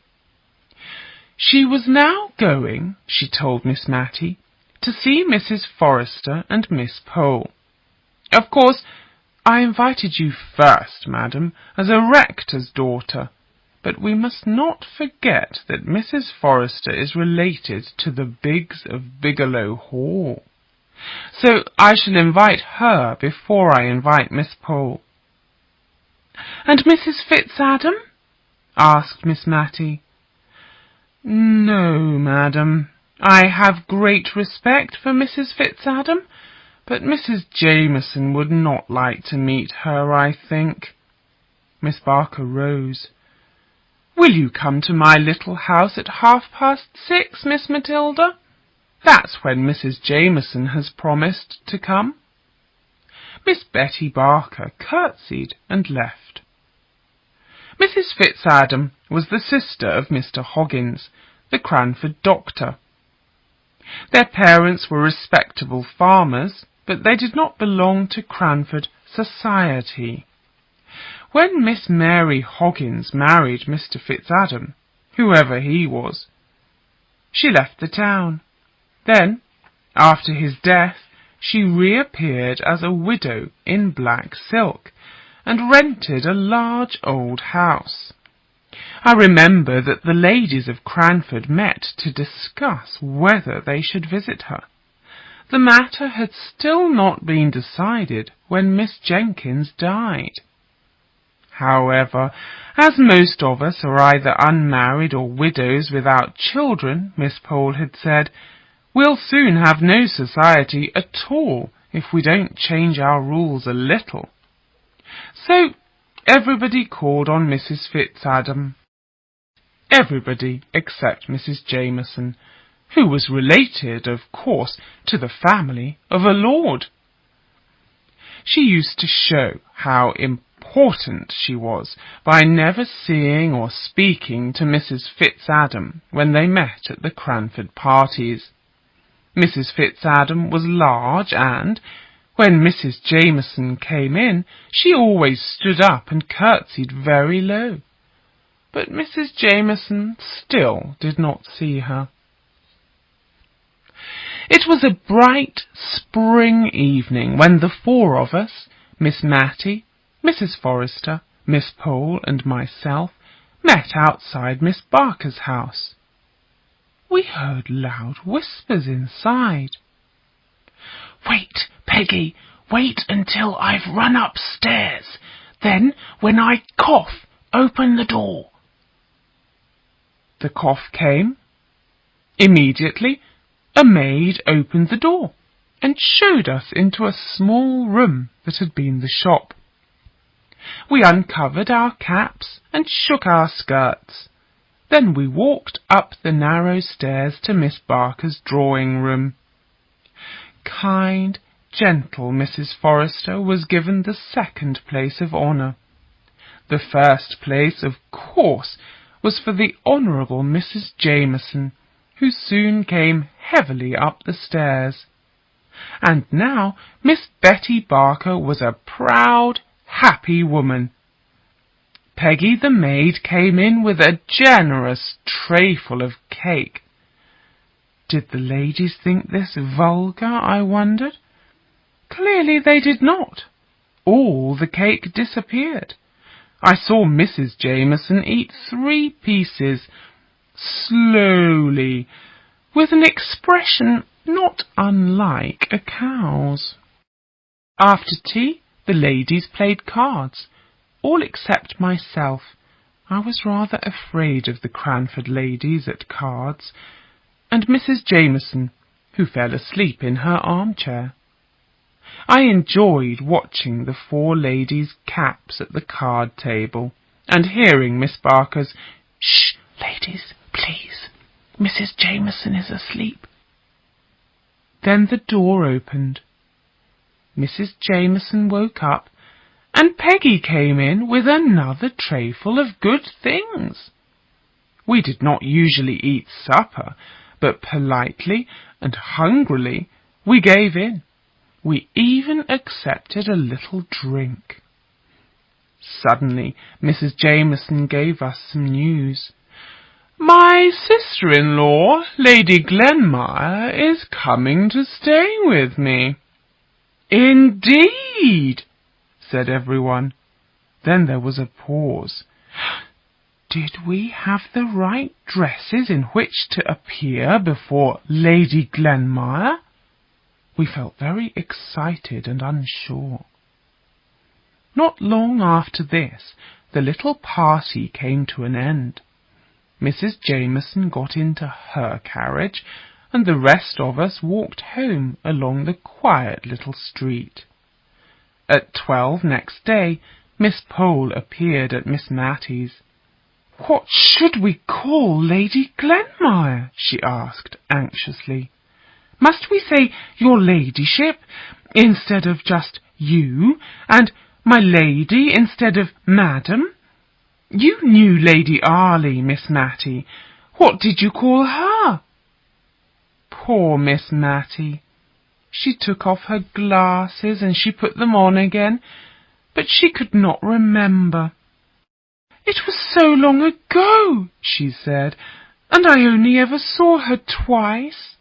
She was now going, she told Miss Matty, to see Mrs. Forrester and Miss Pole. "Of course, I invited you first, madam, as a rector's daughter, but we must not forget that Mrs. Forrester is related to the Biggs of Bigelow Hall, so I shall invite her before I invite Miss Pole." "And Mrs. Fitzadam?" asked Miss Matty. "No, madam. I have great respect for Mrs. Fitzadam, but Mrs. Jameson would not like to meet her, I think." Miss Barker rose. "Will you come to my little house at 6:30, Miss Matilda? That's when Mrs. Jameson has promised to come." Miss Betty Barker curtsied and left. Mrs. Fitzadam was the sister of Mr. Hoggins, the Cranford doctor. Their parents were respectable farmers, but they did not belong to Cranford society. When Miss Mary Hoggins married Mr. Fitzadam, whoever he was, she left the town. Then, after his death, she reappeared as a widow in black silk, and rented a large old house. I remember that the ladies of Cranford met to discuss whether they should visit her. The matter had still not been decided when Miss Jenkins died. However, as most of us are either unmarried or widows without children, Miss Pole had said, we'll soon have no society at all if we don't change our rules a little. So everybody called on Mrs. Fitzadam. Everybody except Mrs. Jameson, who was related, of course, to the family of a lord. She used to show how important she was by never seeing or speaking to Mrs. Fitzadam when they met at the Cranford parties. Mrs. Fitzadam was large, and, when Mrs. Jameson came in, she always stood up and curtsied very low. But Mrs. Jameson still did not see her. It was a bright spring evening when the four of us, Miss Matty, Mrs. Forrester, Miss Pole, and myself, met outside Miss Barker's house. We heard loud whispers inside. "Wait, Peggy, wait until I've run upstairs. Then, when I cough, open the door." The cough came. Immediately, a maid opened the door and showed us into a small room that had been the shop. We uncovered our caps and shook our skirts. Then we walked up the narrow stairs to Miss Barker's drawing-room. Kind, gentle Mrs. Forrester was given the second place of honour. The first place, of course, was for the Honourable Mrs. Jameson, who soon came heavily up the stairs. And now Miss Betty Barker was a proud, happy woman. Peggy the maid came in with a generous trayful of cake. Did the ladies think this vulgar, I wondered? Clearly they did not. All the cake disappeared. I saw Mrs. Jameson eat 3 pieces, slowly, with an expression not unlike a cow's. After tea, the ladies played cards, all except myself. I was rather afraid of the Cranford ladies at cards, and Mrs. Jameson, who fell asleep in her armchair. I enjoyed watching the 4 ladies' caps at the card table, and hearing Miss Barker's "Shh, ladies, please, Mrs. Jameson is asleep." Then the door opened. Mrs. Jameson woke up, and Peggy came in with another trayful of good things. We did not usually eat supper, but politely and hungrily we gave in. We even accepted a little drink. Suddenly Mrs. Jameson gave us some news. "My sister-in-law, Lady Glenmire, is coming to stay with me." "Indeed," said everyone. Then there was a pause. Did we have the right dresses in which to appear before Lady Glenmire? We felt very excited and unsure. Not long after this, the little party came to an end. Mrs. Jameson got into her carriage, and the rest of us walked home along the quiet little street. At 12 next day, Miss Pole appeared at Miss Mattie's. "What should we call Lady Glenmire?" she asked anxiously. "Must we say your ladyship instead of just you, and my lady instead of madam? You knew Lady Arley, Miss Mattie. What did you call her?" Poor Miss Mattie. She took off her glasses and she put them on again, but she could not remember. "It was so long ago," she said, "and I only ever saw her twice.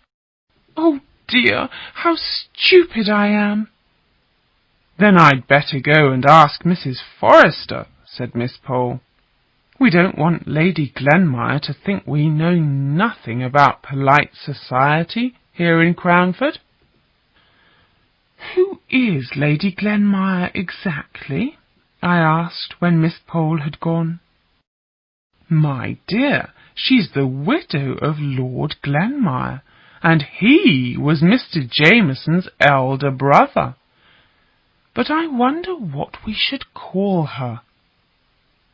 Oh dear, how stupid I am." "Then I'd better go and ask Mrs. Forrester," said Miss Pole. "We don't want Lady Glenmire to think we know nothing about polite society here in Cranford." "Who is Lady Glenmire exactly?" I asked when Miss Pole had gone. "My dear, she's the widow of Lord Glenmire, and he was Mr. Jameson's elder brother. But I wonder what we should call her."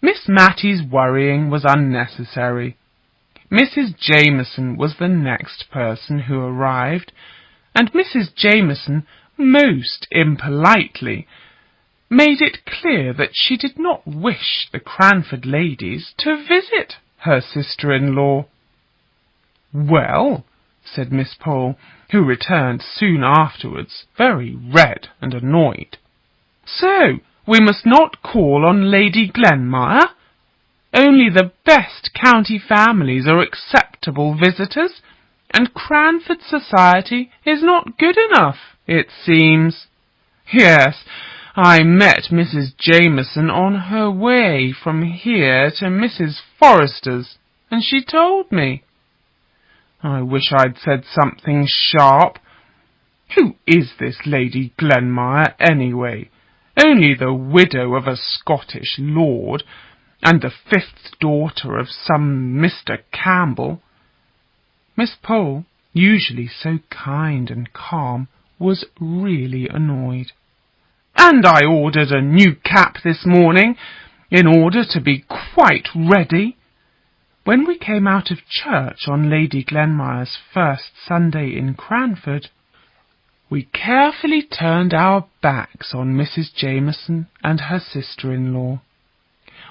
Miss Mattie's worrying was unnecessary. Mrs. Jameson was the next person who arrived, and Mrs. Jameson, most impolitely, made it clear that she did not wish the Cranford ladies to visit her sister-in-law. "Well," said Miss Pole, who returned soon afterwards, very red and annoyed, "so we must not call on Lady Glenmire? Only the best county families are acceptable visitors, and Cranford society is not good enough, it seems. Yes, I met Mrs. Jameson on her way from here to Mrs. Forrester's, and she told me. I wish I'd said something sharp. Who is this Lady Glenmire, anyway? Only the widow of a Scottish lord, and the 5th daughter of some Mr. Campbell." Miss Pole, usually so kind and calm, was really annoyed. "And I ordered a new cap this morning, in order to be quite ready." When we came out of church on Lady Glenmire's first Sunday in Cranford, we carefully turned our backs on Mrs. Jameson and her sister-in-law.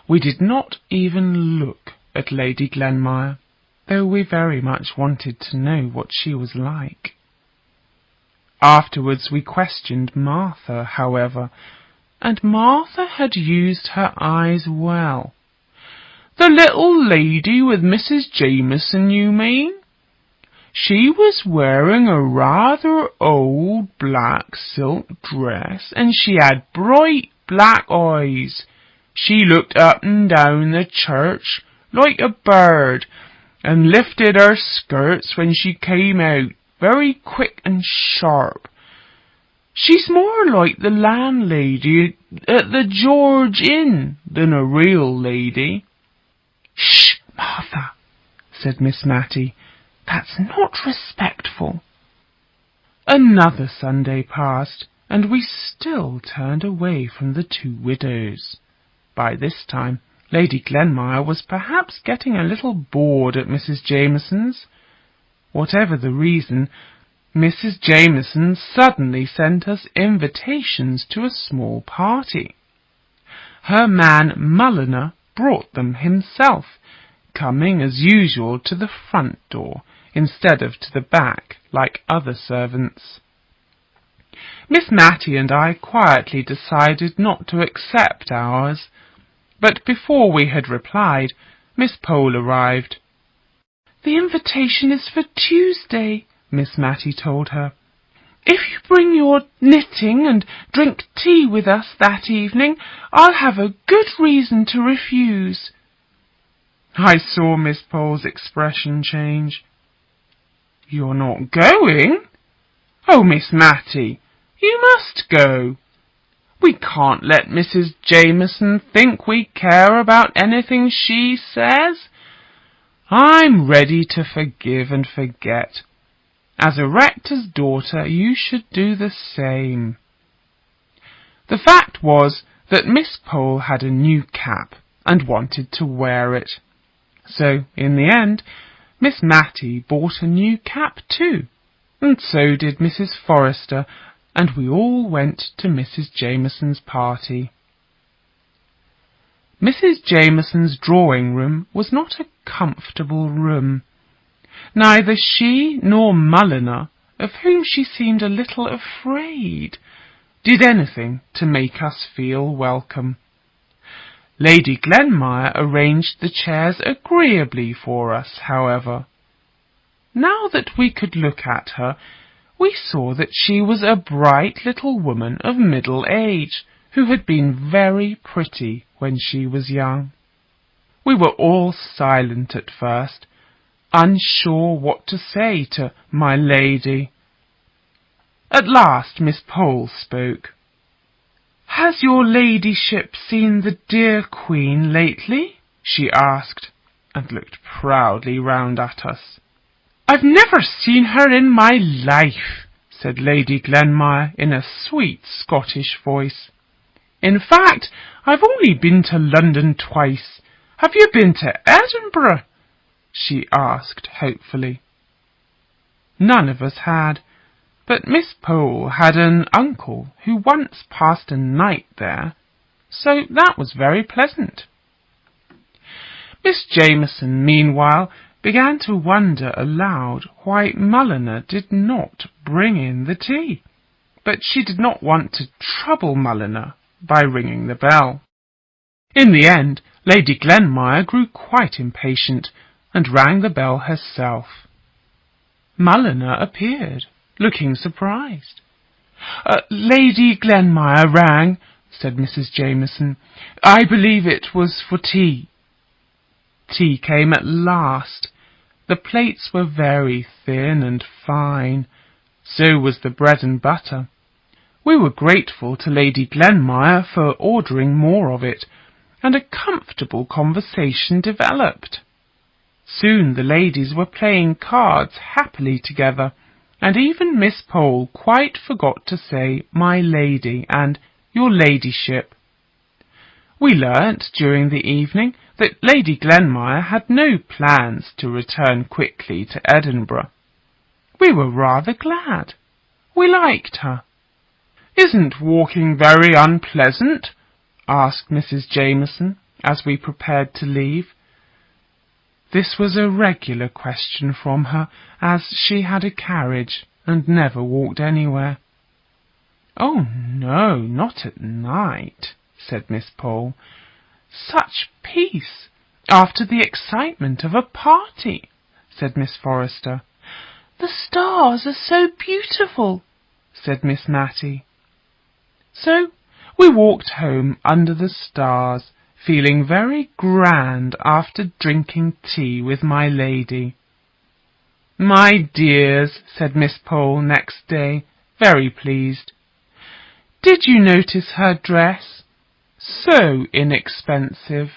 We did not even look at Lady Glenmire, though we very much wanted to know what she was like. Afterwards we questioned Martha, however, and Martha had used her eyes well. "The little lady with Mrs. Jameson, you mean? She was wearing a rather old black silk dress, and she had bright black eyes. She looked up and down the church like a bird, and lifted her skirts when she came out, very quick and sharp. She's more like the landlady at the George Inn than a real lady." "Shh, Martha," said Miss Mattie. "That's not respectful." Another Sunday passed, and we still turned away from the two widows. By this time Lady Glenmire was perhaps getting a little bored at Mrs. Jameson's. Whatever the reason, Mrs. Jameson suddenly sent us invitations to a small party. Her man Mulliner brought them himself, coming as usual to the front door instead of to the back like other servants. Miss Matty and I quietly decided not to accept ours, but before we had replied, Miss Pole arrived. "The invitation is for Tuesday," Miss Matty told her. "If you bring your knitting and drink tea with us that evening, I'll have a good reason to refuse." I saw Miss Pole's expression change. "You're not going? Oh, Miss Matty, you must go. We can't let Mrs. Jameson think we care about anything she says. I'm ready to forgive and forget. As a rector's daughter, you should do the same." The fact was that Miss Pole had a new cap and wanted to wear it. So, in the end, Miss Matty bought a new cap too, and so did Mrs. Forrester, and we all went to Mrs. Jameson's party. Mrs. Jameson's drawing-room was not a comfortable room. Neither she nor Mulliner, of whom she seemed a little afraid, did anything to make us feel welcome. Lady Glenmire arranged the chairs agreeably for us, however. Now that we could look at her, we saw that she was a bright little woman of middle age, who had been very pretty when she was young. We were all silent at first, unsure what to say to my lady. At last Miss Pole spoke. "Has your ladyship seen the dear Queen lately?" she asked, and looked proudly round at us. "I've never seen her in my life," said Lady Glenmire in a sweet Scottish voice. "In fact, I've only been to London twice. Have you been to Edinburgh?" she asked hopefully. None of us had, but Miss Pole had an uncle who once passed a night there, so that was very pleasant. Miss Jameson, meanwhile, began to wonder aloud why Mulliner did not bring in the tea, but she did not want to trouble Mulliner by ringing the bell. In the end, Lady Glenmire grew quite impatient and rang the bell herself. Mulliner appeared, looking surprised. "Lady Glenmire rang," said Mrs. Jameson. "I believe it was for tea." Tea came at last. The plates were very thin and fine. So was the bread and butter. We were grateful to Lady Glenmire for ordering more of it, and a comfortable conversation developed. Soon the ladies were playing cards happily together, and even Miss Pole quite forgot to say "my lady" and "your ladyship." We learnt during the evening that Lady Glenmire had no plans to return quickly to Edinburgh. We were rather glad. We liked her. "Isn't walking very unpleasant?" asked Mrs. Jameson as we prepared to leave. This was a regular question from her, as she had a carriage and never walked anywhere. "Oh, no, not at night," said Miss Pole. "Such peace, after the excitement of a party," said Miss Forrester. "The stars are so beautiful," said Miss Matty. So we walked home under the stars, feeling very grand after drinking tea with my lady. "My dears," said Miss Pole next day, very pleased, "did you notice her dress? So inexpensive.